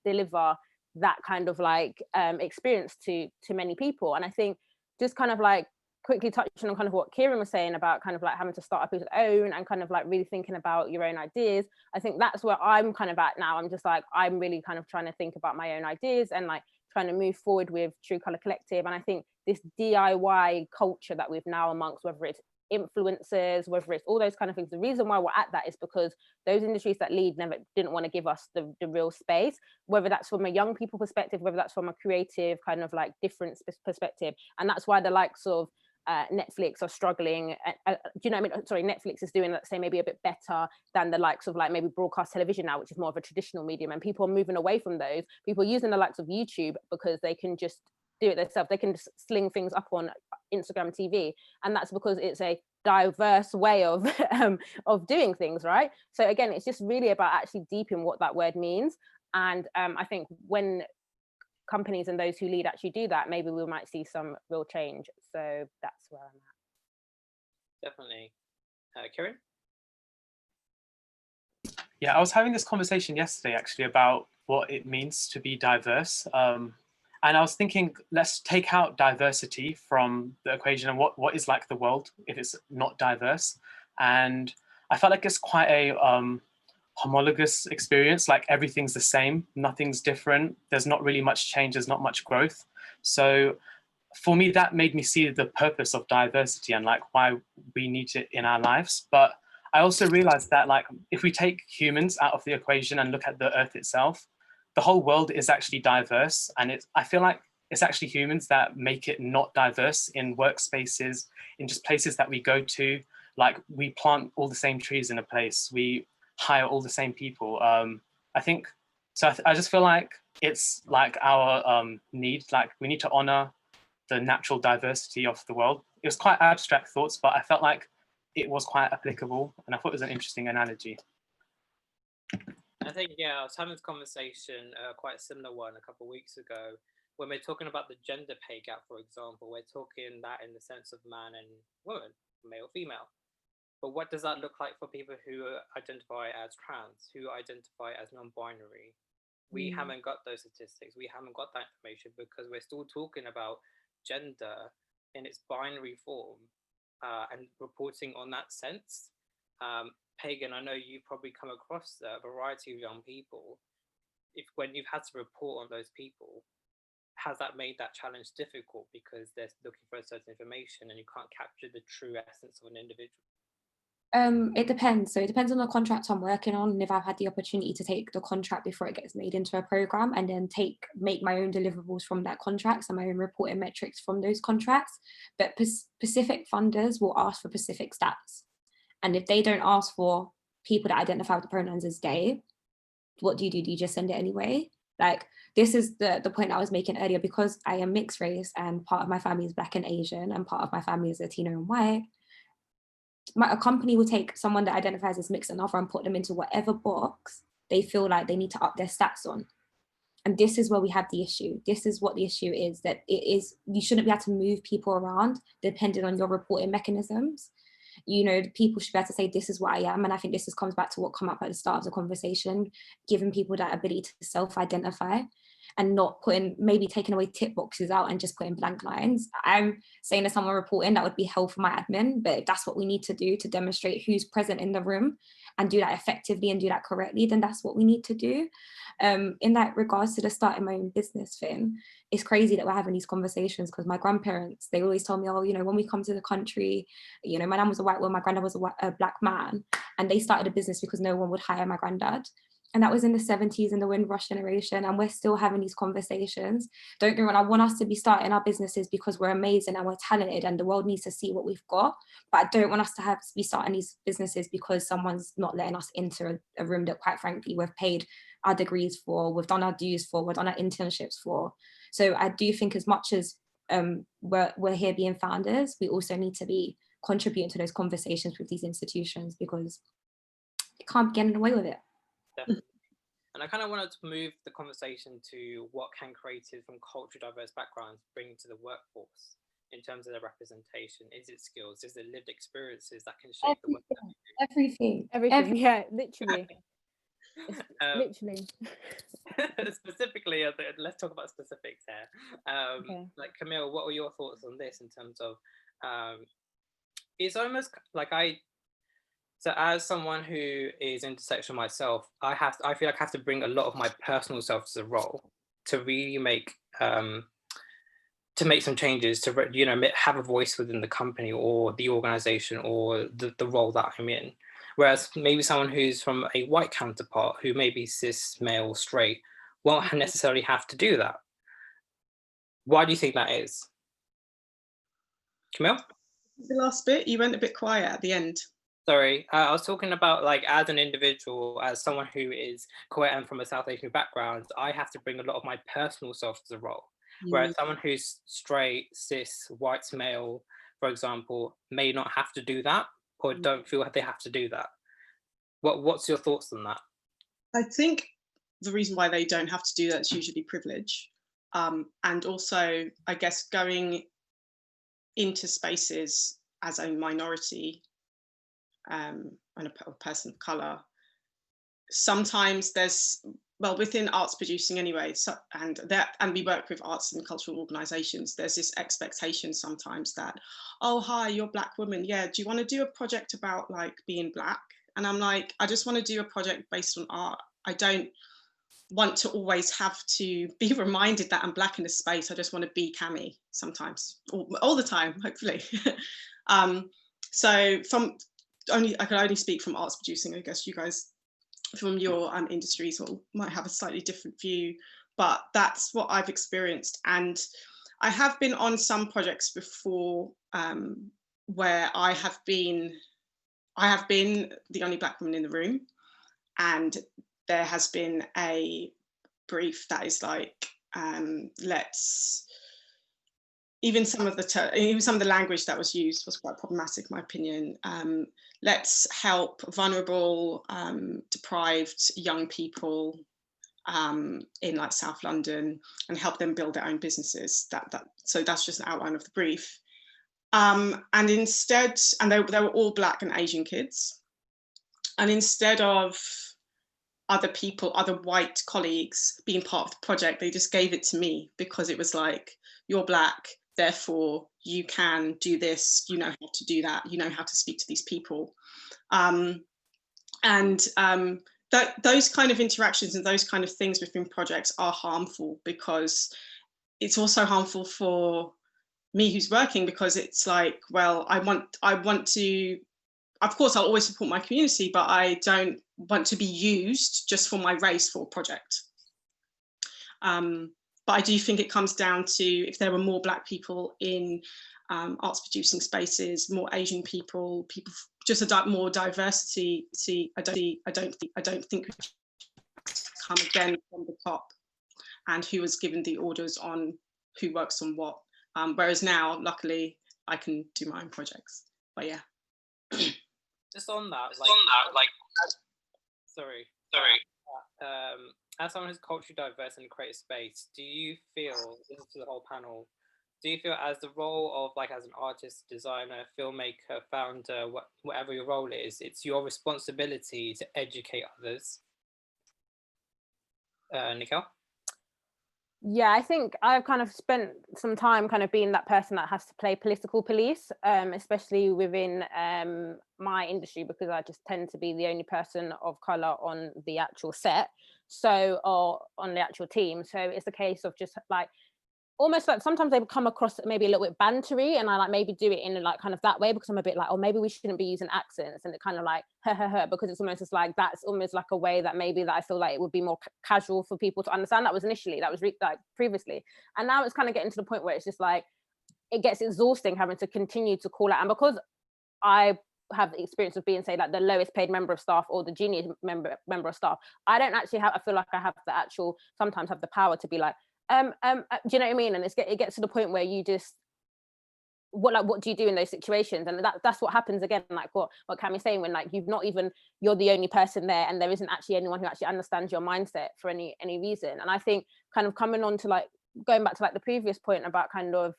deliver that kind of like experience to many people. And I think just kind of like quickly touching on kind of what Kieran was saying about kind of like having to start up his own and kind of like really thinking about your own ideas. I think that's where I'm kind of at now. I'm just like, I'm really kind of trying to think about my own ideas and like trying to move forward with True Colour Collective. And I think this DIY culture that we've now amongst, whether it's influencers, whether it's all those kind of things, the reason why we're at that is because those industries that lead didn't want to give us the real space, whether that's from a young people perspective, whether that's from a creative kind of like different perspective. And that's why the likes of Netflix are struggling. Do you know what I mean? Sorry, Netflix is doing, let's say, maybe a bit better than the likes of like maybe broadcast television now, which is more of a traditional medium, and people are moving away from those. People are using the likes of YouTube because they can just do it themselves. They can just sling things up on Instagram TV, and that's because it's a diverse way of doing things, right? So again, it's just really about actually deepening what that word means. And I think when companies and those who lead actually do that, maybe we might see some real change. So that's where I'm at. Definitely. Kieran? Yeah, I was having this conversation yesterday actually about what it means to be diverse. And I was thinking, let's take out diversity from the equation and what is like the world if it's not diverse. And I felt like it's quite a homologous experience, like everything's the same, nothing's different, there's not really much change, there's not much growth. So for me, that made me see the purpose of diversity and like why we need it in our lives. But I also realized that like if we take humans out of the equation and look at the earth itself, the whole world is actually diverse. And I feel like it's actually humans that make it not diverse in workspaces, in just places that we go to. Like we plant all the same trees in a place, we hire all the same people. I think, so I just feel like it's like our need, like we need to honor the natural diversity of the world. It was quite abstract thoughts, but I felt like it was quite applicable and I thought it was an interesting analogy. I think, yeah, I was having this conversation, quite a similar one a couple of weeks ago, when we're talking about the gender pay gap, for example, we're talking that in the sense of man and woman, male, female. But what does that look like for people who identify as trans, who identify as non-binary? We haven't got those statistics. We haven't got that information because we're still talking about gender in its binary form and reporting on that sense. Pagan, I know you've probably come across a variety of young people. When you've had to report on those people, has that made that challenge difficult because they're looking for a certain information and you can't capture the true essence of an individual? It depends. So it depends on the contract I'm working on, and if I've had the opportunity to take the contract before it gets made into a program, and then make my own deliverables from that contract and my own reporting metrics from those contracts. But specific funders will ask for specific stats, and if they don't ask for people that identify with the pronouns as they, what do? Do you just send it anyway? Like, this is the point I was making earlier. Because I am mixed race and part of my family is Black and Asian and part of my family is Latino and white, a company will take someone that identifies as mixed and other and put them into whatever box they feel like they need to up their stats on. And this is where we have the issue. This is what the issue is, that you shouldn't be able to move people around depending on your reporting mechanisms. You know, people should be able to say, this is what I am. And I think this comes back to what come up at the start of the conversation, giving people that ability to self-identify and not maybe taking away tick boxes out and just putting blank lines. I'm saying to someone reporting, that would be hell for my admin, but if that's what we need to do to demonstrate who's present in the room and do that effectively and do that correctly, then that's what we need to do. In that regards to the starting my own business thing, it's crazy that we're having these conversations, because my grandparents, they always told me, oh, you know, when we come to the country, you know, my nan was a white woman, my granddad was a Black man, and they started a business because no one would hire my granddad. And that was in the 70s in the Windrush generation. And we're still having these conversations. Don't get me wrong, I want us to be starting our businesses because we're amazing and we're talented and the world needs to see what we've got. But I don't want us to be starting these businesses because someone's not letting us into a room that, quite frankly, we've paid our degrees for, we've done our dues for, we've done our internships for. So I do think, as much as we're here being founders, we also need to be contributing to those conversations with these institutions, because you can't be getting away with it. Definitely. And I kind of wanted to move the conversation to what can creatives from culturally diverse backgrounds bring to the workforce in terms of their representation. Is it skills? Is it lived experiences that can shape the work that we do? Everything. Yeah, literally. Literally. Specifically, let's talk about specifics here. Okay. Like, Camille, what were your thoughts on this in terms of, it's almost like so as someone who is intersectional myself, I feel like I have to bring a lot of my personal self to the role to really make some changes, to, you know, have a voice within the company or the organization or the role that I'm in. Whereas maybe someone who's from a white counterpart, who may be cis, male, straight, won't necessarily have to do that. Why do you think that is? Camille? The last bit, you went a bit quiet at the end. Sorry, I was talking about, like, as an individual, as someone who is queer and from a South Asian background, I have to bring a lot of my personal self to the role. Whereas someone who's straight, cis, white male, for example, may not have to do that, or don't feel like they have to do that. What's your thoughts on that? I think the reason why they don't have to do that is usually privilege. And also, I guess, going into spaces as a minority and a person of colour, sometimes there's, well, within arts producing anyway, and we work with arts and cultural organisations, there's this expectation sometimes that, oh, hi, you're a Black woman, yeah, do you want to do a project about, like, being Black? And I'm like, I just want to do a project based on art. I don't want to always have to be reminded that I'm Black in a space. I just want to be Camille sometimes, all the time, hopefully. So I can only speak from arts producing. I guess you guys from your industries might have a slightly different view, but that's what I've experienced. And I have been on some projects before where I have been the only Black woman in the room, and there has been a brief that is like, even some of the language that was used was quite problematic, in my opinion. Let's help vulnerable, deprived young people in, like, South London and help them build their own businesses. So that's just an outline of the brief. And instead, and they were all Black and Asian kids. And instead of other white colleagues being part of the project, they just gave it to me, because it was like, you're Black, therefore you can do this, you know how to do that, you know how to speak to these people. Those kind of interactions and those kind of things within projects are harmful, because it's also harmful for me who's working, because it's like, well, I want to, of course I'll always support my community, but I don't want to be used just for my race for a project. But I do think it comes down to, if there were more Black people in arts producing spaces, more Asian people, just more diversity. I don't think we come again from the top, and who was given the orders on who works on what. Whereas now, luckily, I can do my own projects. But yeah. Just on that, sorry. As someone who's culturally diverse in the creative space, do you feel, this is to the whole panel, do you feel as the role of like as an artist, designer, filmmaker, founder, whatever your role is, it's your responsibility to educate others? Nacheal? Yeah, I think I've kind of spent some time kind of being that person that has to play political police, especially within my industry, because I just tend to be the only person of colour on the actual set, or on the actual team. So it's a case of just like, almost like sometimes they come across maybe a little bit bantery, and I like maybe do it in like kind of that way, because I'm a bit like, oh, maybe we shouldn't be using accents, and it kind of like because it's almost just like, that's almost like a way that maybe that I feel like it would be more casual for people to understand. That was like previously, and now it's kind of getting to the point where it's just like, it gets exhausting having to continue to call out. And because I have the experience of being, say, like the lowest paid member of staff or the junior member of staff, I don't actually have, I feel like I have the actual, sometimes have the power to be like, do you know what I mean? And it gets to the point where you just, what do you do in those situations? And that's what happens again, like what Cammie's saying, when like you're the only person there, and there isn't actually anyone who actually understands your mindset for any reason. And I think kind of coming on to like, going back to like the previous point about kind of,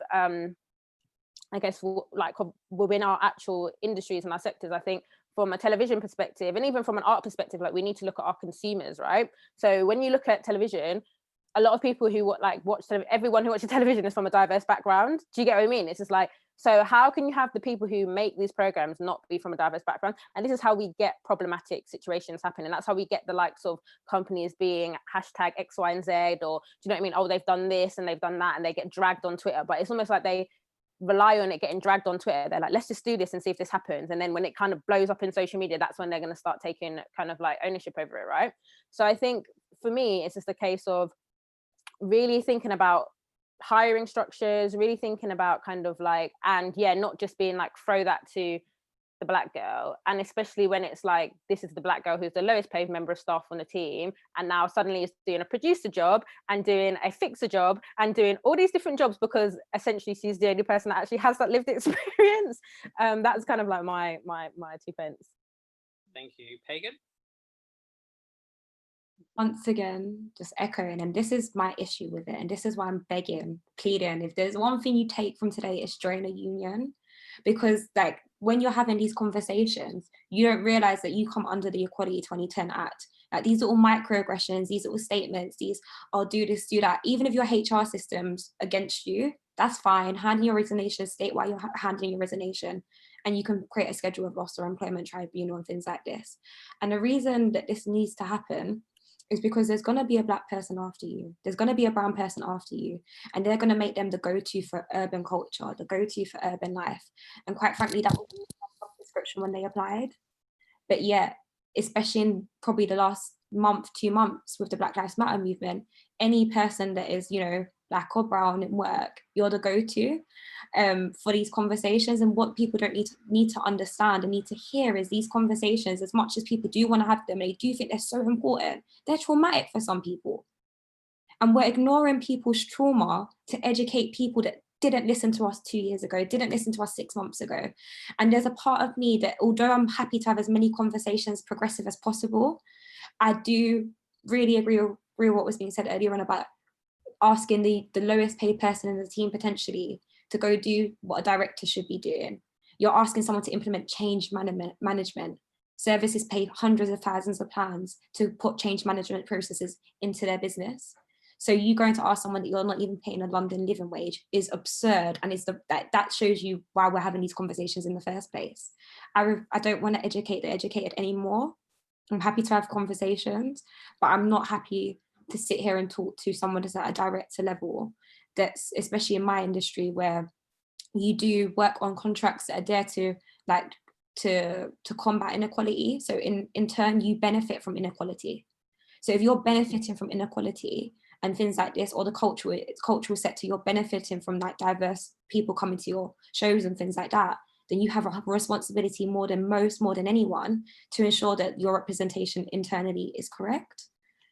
I guess like within our actual industries and our sectors, I think from a television perspective, and even from an art perspective, like we need to look at our consumers, right? So when you look at television, a lot of people who watch everyone who watches television is from a diverse background. Do you get what I mean? It's just like, so how can you have the people who make these programs not be from a diverse background? And this is how we get problematic situations happening. And that's how we get the likes of companies being hashtag X, Y, and Z, or do you know what I mean? Oh, they've done this and they've done that, and they get dragged on Twitter. But it's almost like they rely on it getting dragged on Twitter. They're like, let's just do this and see if this happens. And then when it kind of blows up in social media, that's when they're going to start taking kind of like ownership over it, right? So I think for me, it's just a case of really thinking about hiring structures, really thinking about kind of like, and yeah, not just being like, throw that to the Black girl. And especially when it's like, this is the Black girl who's the lowest paid member of staff on the team, and now suddenly is doing a producer job and doing a fixer job and doing all these different jobs, because essentially she's the only person that actually has that lived experience. That's kind of like my 2 pence. Thank you. Pagan? Once again, just echoing, and this is my issue with it, and this is why I'm pleading, if there's one thing you take from today, it's join a union. Because like when you're having these conversations, you don't realize that you come under the Equality 2010 Act. Like these little microaggressions, these little statements, I'll do this, do that. Even if your HR system's against you, that's fine. Handle your resignation, state why you're handling your resignation, and you can create a schedule of loss or employment tribunal and things like this. And the reason that this needs to happen is because there's going to be a Black person after you. There's going to be a brown person after you. And they're going to make them the go-to for urban culture, the go-to for urban life. And quite frankly, that was the job description when they applied. But yet, especially in probably the last month, 2 months with the Black Lives Matter movement, any person that is, Black or brown in work, you're the go-to for these conversations. And what people don't need to understand and need to hear is these conversations, as much as people do want to have them, they do think they're so important, they're traumatic for some people. And we're ignoring people's trauma to educate people that didn't listen to us 2 years ago, didn't listen to us 6 months ago. And there's a part of me that, although I'm happy to have as many conversations progressive as possible, I do really agree with what was being said earlier on about asking the lowest paid person in the team potentially to go do what a director should be doing. You're asking someone to implement change management. Services pay hundreds of thousands of pounds to put change management processes into their business. So you going to ask someone that you're not even paying a London living wage is absurd, and that shows you why we're having these conversations in the first place. I don't want to educate the educated anymore. I'm happy to have conversations, but I'm not happy to sit here and talk to someone that's at a director level that's, especially in my industry, where you do work on contracts that are there to like to combat inequality. So in turn, you benefit from inequality. So if you're benefiting from inequality and things like this, or the cultural sector, you're benefiting from like diverse people coming to your shows and things like that, then you have a responsibility more than anyone to ensure that your representation internally is correct.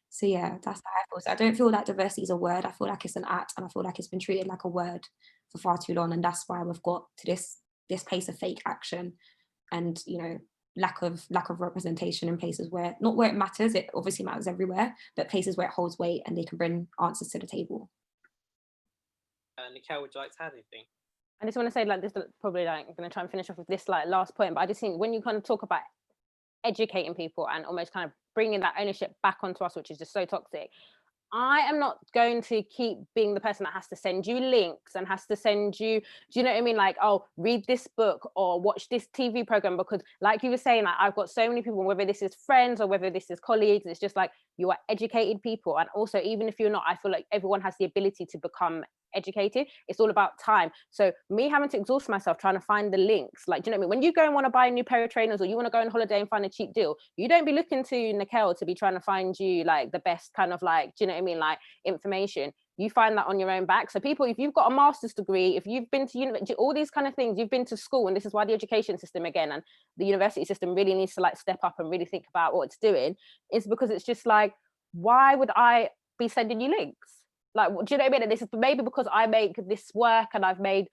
So yeah, that's how I feel. So I don't feel like diversity is a word. I feel like it's an act, and I feel like it's been treated like a word for far too long, and that's why we've got to this place of fake action and, you know, lack of representation in places where, not where it matters, it obviously matters everywhere, but places where it holds weight and they can bring answers to the table. Nacheal, would you like to add anything? I just want to say, like, this probably, like, I'm going to try and finish off with this like last point, but I just think when you kind of talk about educating people and almost kind of bringing that ownership back onto us, which is just so toxic, I am not going to keep being the person that has to send you links and has to send you, do you know what I mean? Like, oh, read this book or watch this TV program, because like you were saying, like, I've got so many people, whether this is friends or whether this is colleagues, it's just like, you are educated people. And also, even if you're not, I feel like everyone has the ability to become educated. It's all about time. So me having to exhaust myself trying to find the links, like, do you know what I mean? When you go and want to buy a new pair of trainers, or you want to go on holiday and find a cheap deal, you don't be looking to Nacheal to be trying to find you like the best kind of, like, do you know what I mean, like, information. You find that on your own back. So people, if you've got a master's degree, if you've been to university, all these kind of things, you've been to school, and this is why the education system, again, and the university system really needs to like step up and really think about what it's doing, is because it's just like, why would I be sending you links? Like, do you know what I mean? And this is maybe because I make this work and I've made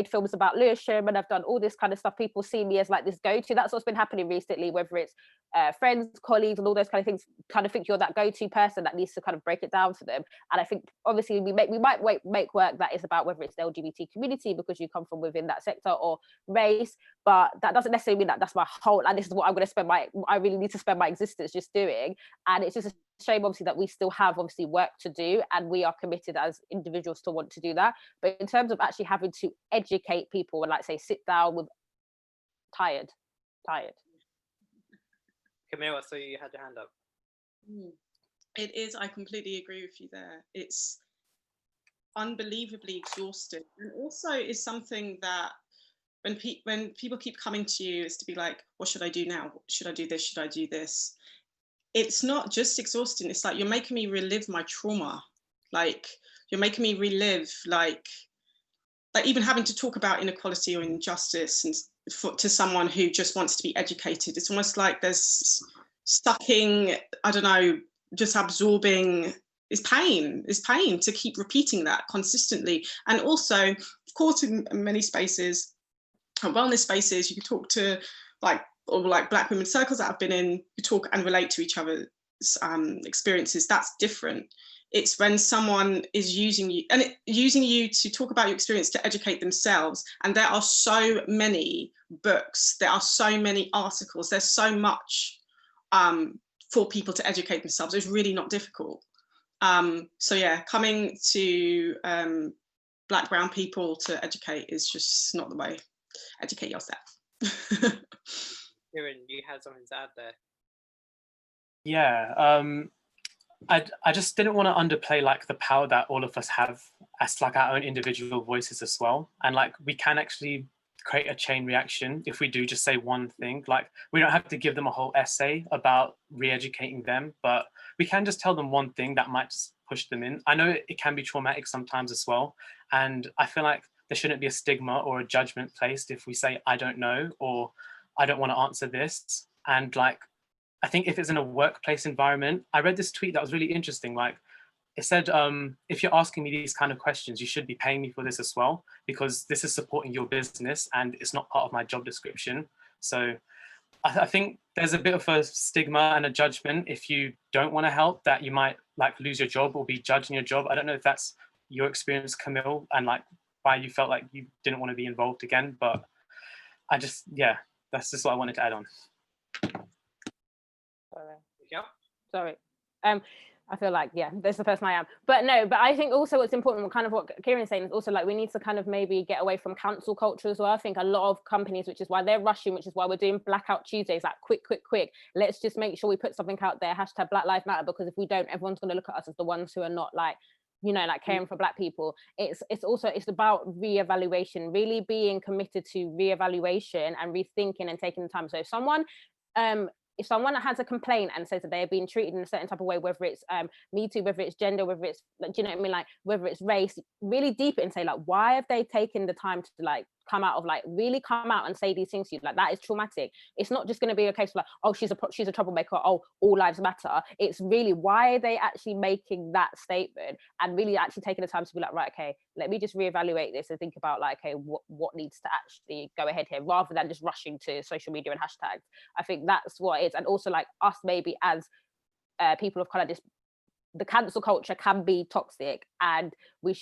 films about Lewisham and I've done all this kind of stuff. People see me as like this go-to. That's what's been happening recently, whether it's friends, colleagues, and all those kind of things, kind of think you're that go-to person that needs to kind of break it down for them. And I think obviously we might make work that is about whether it's the LGBT community because you come from within that sector, or race, but that doesn't necessarily mean that that's my whole, and this is what I'm going to I really need to spend my existence just doing. And it's just a shame, obviously, that we still have obviously work to do, and we are committed as individuals to want to do that. But in terms of actually having to educate people and, like, say, sit down with tired. Camille, I saw you had your hand up. It is, I completely agree with you there. It's unbelievably exhausting, and also is something that when people keep coming to you, is to be like, what should I do now? Should I do this? Should I do this? It's not just exhausting. It's like, you're making me relive my trauma. Like, you're making me relive, like even having to talk about inequality or injustice and to someone who just wants to be educated. It's almost like there's sucking, I don't know, just absorbing. It's pain to keep repeating that consistently. And also, of course, in many spaces, wellness spaces, you can talk to like Black women circles that I've been in, you talk and relate to each other's experiences. That's different. It's when someone is using you to talk about your experience to educate themselves. And there are so many books, there are so many articles, there's so much for people to educate themselves. It's really not difficult. So yeah, coming to Black, brown people to educate is just not the way. Educate yourself. Kieran, you had something to add there. Yeah, I just didn't want to underplay like the power that all of us have as like our own individual voices as well. And like, we can actually create a chain reaction if we do just say one thing. Like, we don't have to give them a whole essay about re-educating them, but we can just tell them one thing that might just push them in. I know it can be traumatic sometimes as well. And I feel like there shouldn't be a stigma or a judgment placed if we say, I don't know, or I don't want to answer this. And like, I think if it's in a workplace environment, I read this tweet that was really interesting. Like, it said, if you're asking me these kind of questions, you should be paying me for this as well, because this is supporting your business and it's not part of my job description. So I think there's a bit of a stigma and a judgment if you don't want to help, that you might like lose your job or be judged in your job. I don't know if that's your experience, Camille, and like why you felt like you didn't want to be involved again, but I just, yeah, that's just what I wanted to add on. Sorry. I feel like, yeah, that's the person I am. But no, but I think also what's important, kind of what Kieran's saying, is also like, we need to kind of maybe get away from cancel culture as well. I think a lot of companies, which is why they're rushing, which is why we're doing Blackout Tuesdays, like quick. Let's just make sure we put something out there, # Black Lives Matter, because if we don't, everyone's going to look at us as the ones who are not like you know, like caring for Black people. It's about reevaluation, really being committed to reevaluation and rethinking and taking the time. So if someone has a complaint and says that they're being treated in a certain type of way, whether it's Me Too, whether it's gender, whether it's, like, do you know what I mean, like whether it's race, really deep it and say, like, why have they taken the time to like really come out and say these things to you? Like, that is traumatic. It's not just going to be a case of like, oh, she's a troublemaker, oh, all lives matter. It's really, why are they actually making that statement and really actually taking the time to be like, right, okay, let me just reevaluate this and think about like, okay, what needs to actually go ahead here, rather than just rushing to social media and hashtags. I think that's what it is. And also, like, us maybe as people of color, the cancel culture can be toxic, and we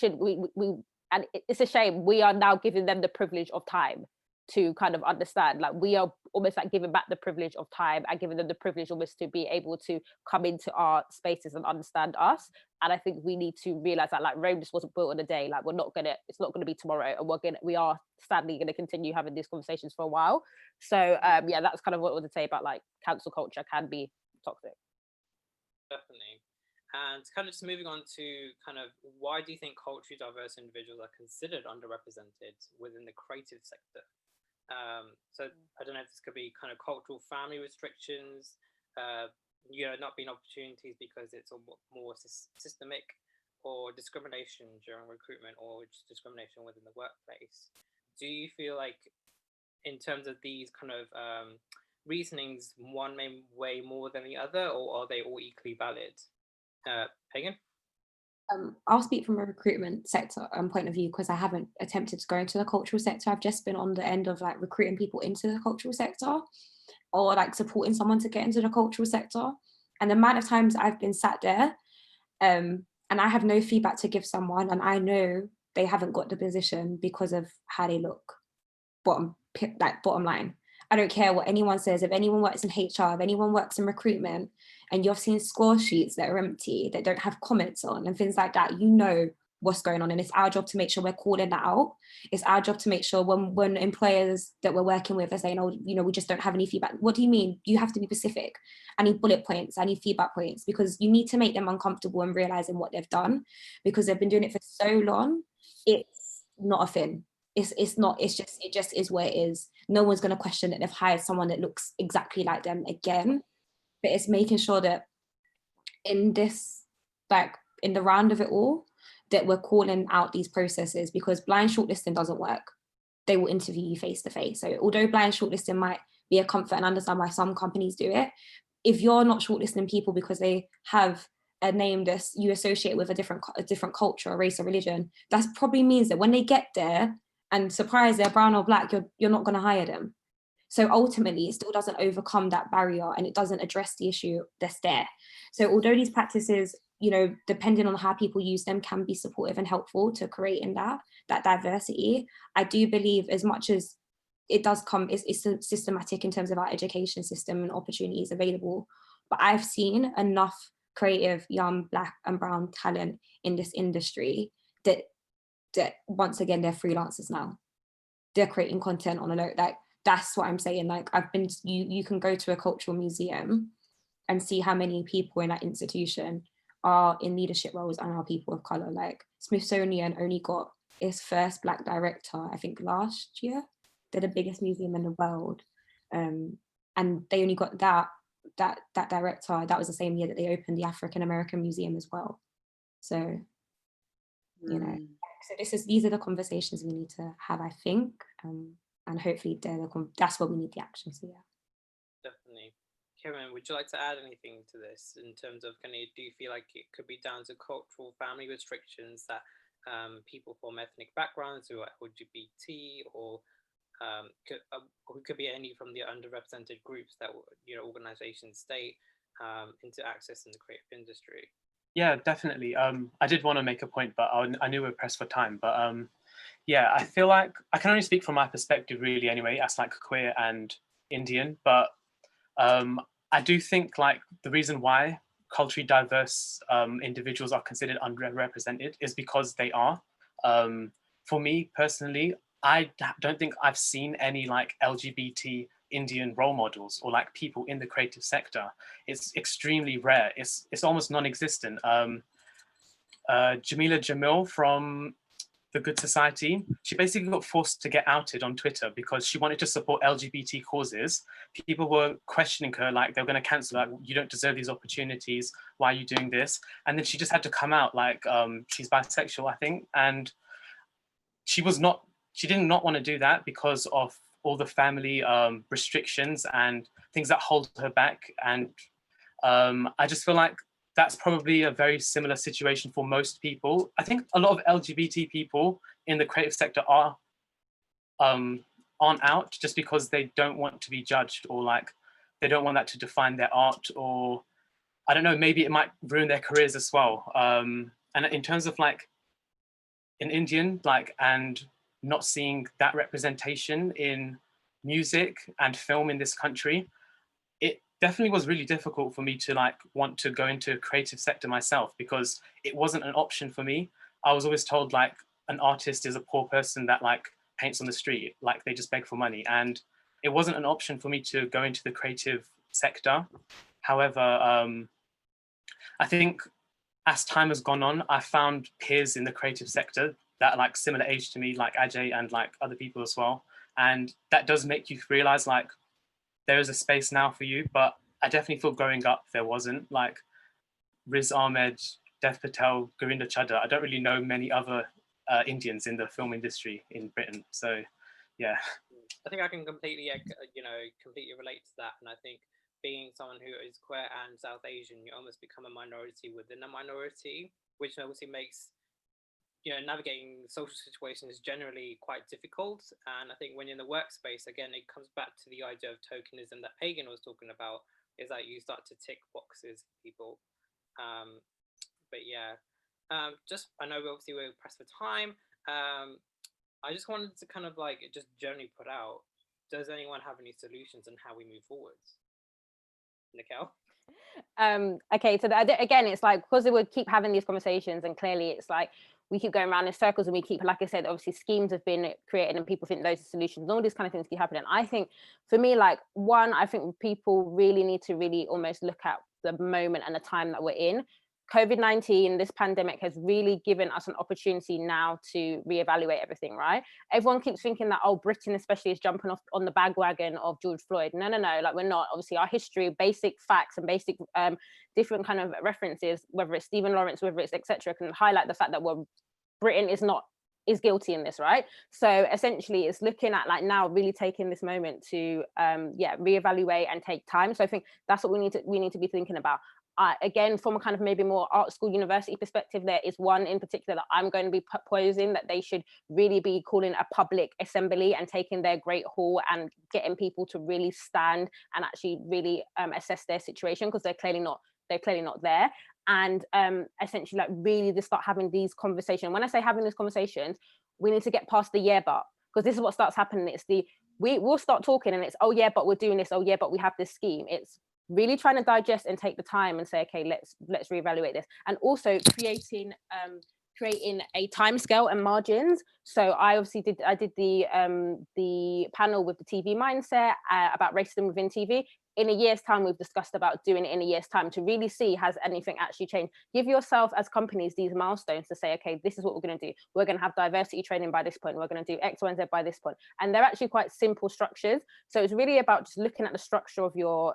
and it's a shame we are now giving them the privilege of time to kind of understand. Like, we are almost like giving back the privilege of time and giving them the privilege almost to be able to come into our spaces and understand us. And I think we need to realize that, like, Rome just wasn't built in a day. Like, it's not gonna be tomorrow, and we are sadly gonna continue having these conversations for a while. So yeah, that's kind of what I want to say about like cancel culture can be toxic. Definitely. And kind of just moving on to kind of, why do you think culturally diverse individuals are considered underrepresented within the creative sector? So I don't know if this could be kind of cultural family restrictions, not being opportunities because it's more systemic, or discrimination during recruitment, or just discrimination within the workplace. Do you feel like, in terms of these kind of reasonings, one may weigh more than the other, or are they all equally valid? Pagan? I'll speak from a recruitment sector point of view, because I haven't attempted to go into the cultural sector. I've just been on the end of like recruiting people into the cultural sector, or like supporting someone to get into the cultural sector. And the amount of times I've been sat there and I have no feedback to give someone, and I know they haven't got the position because of how they look. Bottom line. I don't care what anyone says. If anyone works in HR, if anyone works in recruitment, and you've seen score sheets that are empty, that don't have comments on and things like that, you know what's going on. And it's our job to make sure we're calling that out. It's our job to make sure when employers that we're working with are saying, oh, we just don't have any feedback. What do you mean? You have to be specific. I need bullet points. I need feedback points, because you need to make them uncomfortable and realizing what they've done, because they've been doing it for so long. It's not a thing. It just is what it is. No one's going to question that they've hired someone that looks exactly like them again. But it's making sure that in this, like in the round of it all, that we're calling out these processes, because blind shortlisting doesn't work. They will interview you face to face. So although blind shortlisting might be a comfort, and understand why some companies do it, if you're not shortlisting people because they have a name that you associate with a different culture or race or religion, that probably means that when they get there and surprise they're brown or Black, you're not going to hire them. So ultimately, it still doesn't overcome that barrier, and it doesn't address the issue that's there. So although these practices, depending on how people use them, can be supportive and helpful to creating that diversity, I do believe, as much as it does come, it's systematic in terms of our education system and opportunities available. But I've seen enough creative, young, Black and brown talent in this industry that once again, they're freelancers now. They're creating content on a note. Like, that's what I'm saying. Like, you can go to a cultural museum and see how many people in that institution are in leadership roles and are people of color. Like, Smithsonian only got its first Black director, I think last year. They're the biggest museum in the world. And they only got that director. That was the same year that they opened the African American Museum as well. So, so these are the conversations we need to have, I think. And hopefully that's where we need the action. So yeah. Definitely. Kieran, would you like to add anything to this in terms of, do you feel like it could be down to cultural family restrictions that people from ethnic backgrounds who are LGBT, or could be any from the underrepresented groups that organizations state into access in the creative industry? Yeah, definitely. I did want to make a point, but I knew we were pressed for time. But yeah, I feel like I can only speak from my perspective, really, anyway, as like queer and Indian. But I do think like the reason why culturally diverse individuals are considered underrepresented is because they are. For me personally, I don't think I've seen any like LGBT Indian role models or like people in the creative sector. It's extremely rare. It's almost non-existent. Jamila Jamil from The Good Society. She basically got forced to get outed on Twitter because she wanted to support LGBT causes. People were questioning her, like they were going to cancel, like, you don't deserve these opportunities, why are you doing this? And then she just had to come out, like, she's bisexual, I think, and she did not want to do that because of all the family restrictions and things that hold her back. And I just feel like that's probably a very similar situation for most people. I think a lot of LGBT people in the creative sector aren't out just because they don't want to be judged, or like they don't want that to define their art, or I don't know, maybe it might ruin their careers as well. And in terms of like an Indian, like, and not seeing that representation in music and film in this country, it definitely was really difficult for me to like want to go into a creative sector myself, because it wasn't an option for me. I was always told like an artist is a poor person that like paints on the street, like they just beg for money. And it wasn't an option for me to go into the creative sector. However, I think as time has gone on, I found peers in the creative sector that are like similar age to me, like Ajay and like other people as well. And that does make you realize like there is a space now for you. But I definitely feel growing up, there wasn't. Like Riz Ahmed, Dev Patel, Gurinder Chadha, I don't really know many other Indians in the film industry in Britain. So yeah. I think I can completely, completely relate to that. And I think being someone who is queer and South Asian, you almost become a minority within a minority, which obviously makes, navigating social situations generally quite difficult. And I think when you're in the workspace, again, it comes back to the idea of tokenism that Pagan was talking about, is that you start to tick boxes for people. But yeah, I know obviously we're pressed for time. I just wanted to kind of like just generally put out, does anyone have any solutions on how we move forwards? Nacheal? Okay, so again, it's like, because they would keep having these conversations, and clearly it's like we keep going around in circles, and we keep, like I said, obviously schemes have been created and people think those are solutions, all these kind of things keep happening. I think for me, like, one, I think people really need to really almost look at the moment and the time that we're in. COVID-19, this pandemic has really given us an opportunity now to reevaluate everything, right? Everyone keeps thinking that, oh, Britain especially is jumping off on the bandwagon of George Floyd. No, like we're not. Obviously our history, basic facts and basic different kind of references, whether it's Stephen Lawrence, whether it's etc., can highlight the fact that Britain is guilty in this, right? So essentially it's looking at like now really taking this moment to reevaluate and take time. So I think that's what we need to be thinking about. Again, from a kind of maybe more art school university perspective, there is one in particular that I'm going to be proposing that they should really be calling a public assembly and taking their great hall and getting people to really stand and actually really assess their situation, because they're clearly not there. And essentially like really just start having these conversations. When I say having these conversations, we need to get past the yeah but, because this is what starts happening. It's we'll start talking and it's, oh yeah, but we're doing this, oh yeah, but we have this scheme. It's really trying to digest and take the time and say, okay, let's reevaluate this. And also creating a time scale and margins. So I obviously did the panel with the TV mindset about racism within TV. In a year's time, we've discussed about doing it in a year's time to really see, has anything actually changed? Give yourself as companies these milestones to say, okay, this is what we're going to do. We're going to have diversity training by this point. We're going to do X, Y, and Z by this point. And they're actually quite simple structures. So it's really about just looking at the structure of your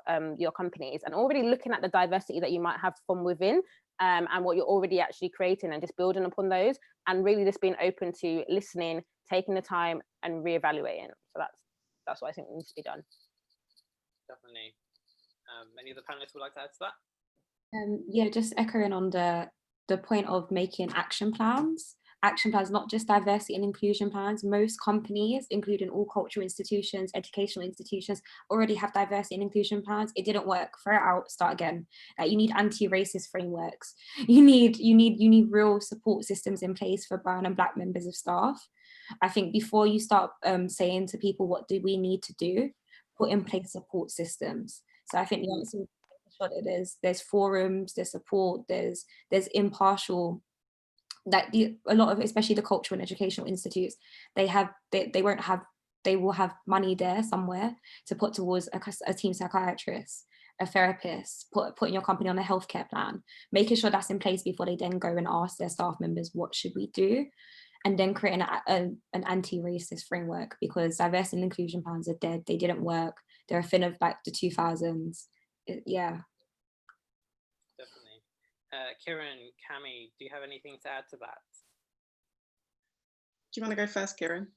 companies and already looking at the diversity that you might have from within, and what you're already actually creating, and just building upon those, and really just being open to listening, taking the time and reevaluating. So that's what I think needs to be done. Definitely. Any of the panelists would like to add to that? Yeah, just echoing on the point of making action plans, not just diversity and inclusion plans. Most companies, including all cultural institutions, educational institutions, already have diversity and inclusion plans. It didn't work, throw it out, start again. You need anti-racist frameworks. You need real support systems in place for brown and black members of staff. I think before you start saying to people, what do we need to do? Put in place support systems. So I think the answer is there's forums, there's support, there's impartial, that a lot of, especially the cultural and educational institutes, they will have money there somewhere to put towards a team psychiatrist. a therapist, putting your company on a healthcare plan, making sure that's in place before they then go and ask their staff members, what should we do? And then creating an anti-racist framework, because diversity and inclusion plans are dead. They didn't work. They're a thing of like the 2000s. Yeah. Definitely. Kieran, Camille, do you have anything to add to that? Do you want to go first, Kieran?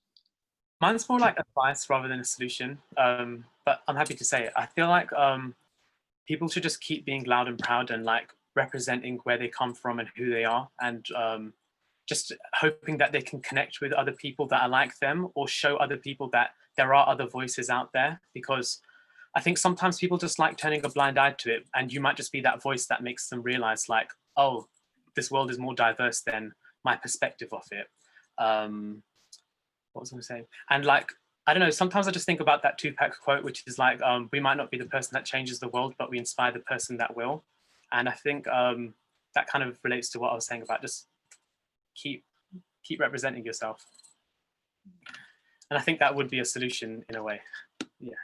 Mine's more like advice rather than a solution, but I'm happy to say it. I feel like people should just keep being loud and proud and like representing where they come from and who they are, and just hoping that they can connect with other people that are like them, or show other people that there are other voices out there, because I think sometimes people just like turning a blind eye to it, and you might just be that voice that makes them realize like, oh, this world is more diverse than my perspective of it. What was I going to say? And like, I don't know, sometimes I just think about that Tupac quote, which is like, we might not be the person that changes the world, but we inspire the person that will. And I think that kind of relates to what I was saying about just keep representing yourself. And I think that would be a solution in a way. Yeah.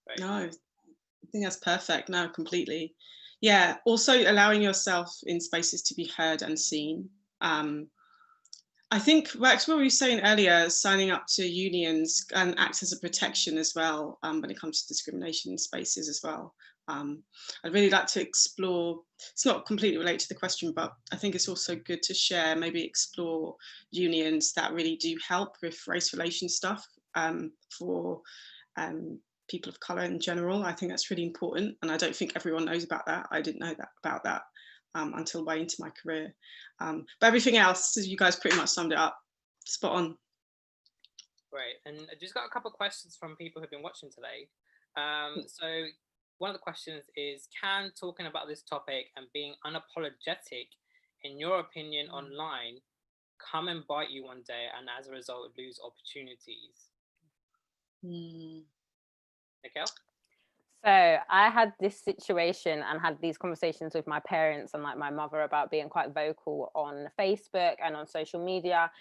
Right. No, I think that's perfect. No, completely. Yeah, also allowing yourself in spaces to be heard and seen. I think, Rex, what we were saying earlier, signing up to unions and acts as a protection as well when it comes to discrimination in spaces as well. I'd really like to explore, it's not completely related to the question, but I think it's also good to share, maybe explore unions that really do help with race relations stuff for people of colour in general. I think that's really important, and I don't think everyone knows about that. I didn't know about that until way into my career. But everything else, you guys pretty much summed it up. Spot on. Great, and I just got a couple of questions from people who've been watching today. So one of the questions is, can talking about this topic and being unapologetic, in your opinion, online, come and bite you one day, and as a result, lose opportunities? Nacheal? So I had this situation and had these conversations with my parents and like my mother about being quite vocal on Facebook and on social media,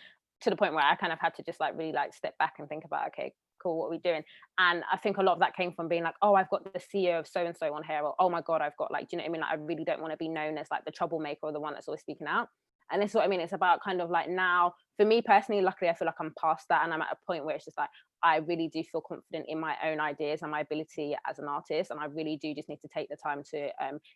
to the point where I kind of had to just like really like step back and think about, okay, cool, what are we doing? And I think a lot of that came from being like, oh, I've got the CEO of so-and-so on here, or oh my God, I've got like, do you know what I mean? Like, I really don't want to be known as like the troublemaker or the one that's always speaking out. And this is what I mean. It's about kind of like, now, for me personally, luckily, I feel like I'm past that. And I'm at a point where it's just like, I really do feel confident in my own ideas and my ability as an artist. And I really do just need to take the time to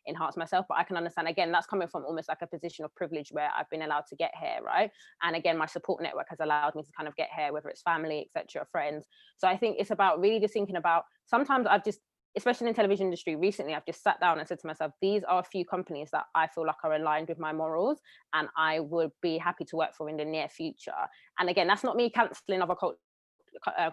enhance myself. But I can understand, again, that's coming from almost like a position of privilege where I've been allowed to get here, right? And again, my support network has allowed me to kind of get here, whether it's family, etc., friends. So I think it's about really just thinking about, sometimes I've just, especially in the television industry recently, I've just sat down and said to myself, these are a few companies that I feel like are aligned with my morals and I would be happy to work for in the near future. And again, that's not me cancelling other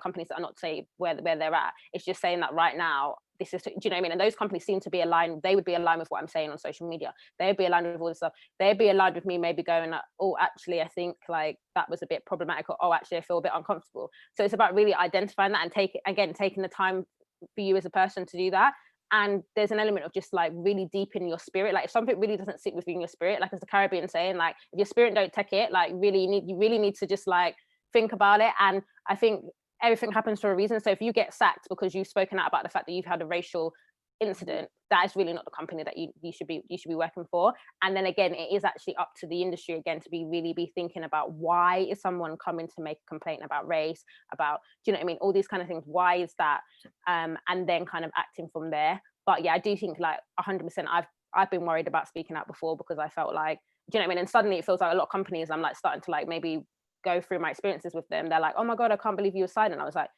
companies that are not say where they're at. It's just saying that right now, this is, do you know what I mean? And those companies seem to be aligned. They would be aligned with what I'm saying on social media. They'd be aligned with all this stuff. They'd be aligned with me maybe going, oh, actually, I think like that was a bit problematic, or oh, actually, I feel a bit uncomfortable. So it's about really identifying that and taking the time for you as a person to do that. And there's an element of just like really deep in your spirit. Like if something really doesn't sit within your spirit, like as the Caribbean saying, like if your spirit don't take it, like you really need to just like think about it. And I think everything happens for a reason. So if you get sacked because you've spoken out about the fact that you've had a racial incident, that is really not the company that you should be working for. And then again, it is actually up to the industry again to be thinking about, why is someone coming to make a complaint about race, about, do you know what I mean, all these kind of things, why is that, and then kind of acting from there. But yeah, I do think like 100% I've been worried about speaking out before, because I felt like, do you know what I mean, and suddenly it feels like a lot of companies, I'm like starting to like maybe go through my experiences with them, they're like, oh my God, I can't believe you were silent. I was like,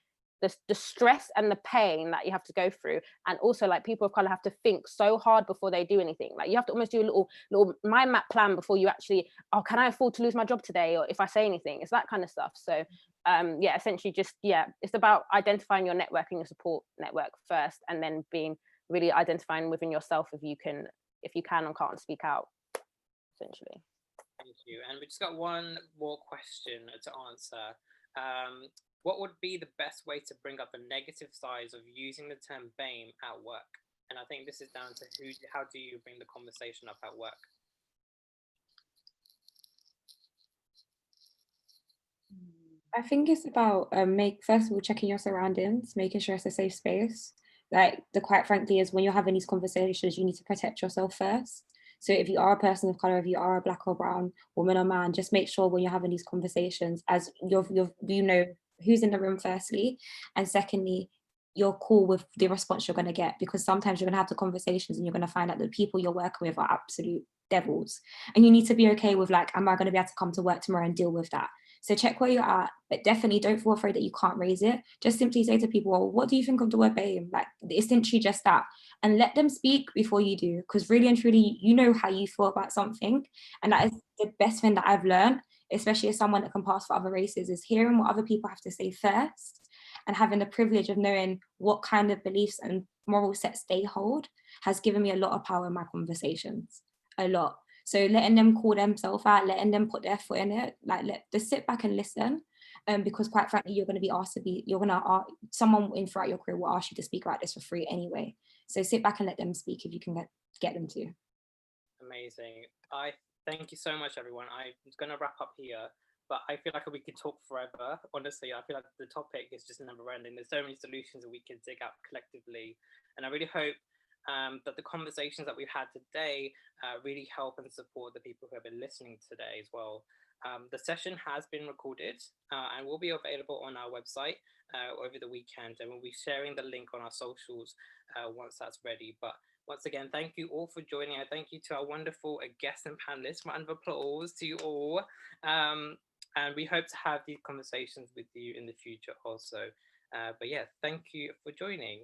the stress and the pain that you have to go through, and also like people of color have to think so hard before they do anything. Like you have to almost do a little mind map plan before you actually, oh, can I afford to lose my job today, or if I say anything, it's that kind of stuff. So yeah, essentially just, yeah, it's about identifying your network and your support network first, and then being really identifying within yourself if you can and can't speak out, essentially. Thank you. And we just got one more question to answer. What would be the best way to bring up the negative sides of using the term BAME at work? And I think this is down to how do you bring the conversation up at work? I think it's about first of all checking your surroundings, making sure it's a safe space. like the quite frankly is when you're having these conversations, you need to protect yourself first. So if you are a person of color, if you are a black or brown woman or man, just make sure when you're having these conversations, as you know who's in the room firstly, and secondly, you're cool with the response you're going to get, because sometimes you're going to have the conversations and you're going to find out the people you're working with are absolute devils, and you need to be okay with like, am I going to be able to come to work tomorrow and deal with that? So check where you're at, but definitely don't feel afraid that you can't raise it. Just simply say to people, well, what do you think of the word BAME? Like, essentially just that, and let them speak before you do, because really and truly, you know how you feel about something, and that is the best thing that I've learned, especially as someone that can pass for other races, is hearing what other people have to say first, and having the privilege of knowing what kind of beliefs and moral sets they hold has given me a lot of power in my conversations, a lot. So letting them call themselves out, letting them put their foot in it, like just sit back and listen, because quite frankly, you're going to be asked to be, someone in throughout your career will ask you to speak about this for free anyway. So sit back and let them speak if you can get them to. Amazing. I thank you so much, everyone. I'm going to wrap up here, but I feel like we could talk forever. Honestly, I feel like the topic is just never ending. There's so many solutions that we can dig out collectively. And I really hope that the conversations that we've had today really help and support the people who have been listening today as well. The session has been recorded and will be available on our website over the weekend, and we'll be sharing the link on our socials once that's ready. But once again, thank you all for joining. I thank you to our wonderful guests and panelists. Round of applause to you all. And we hope to have these conversations with you in the future also. But yeah, thank you for joining.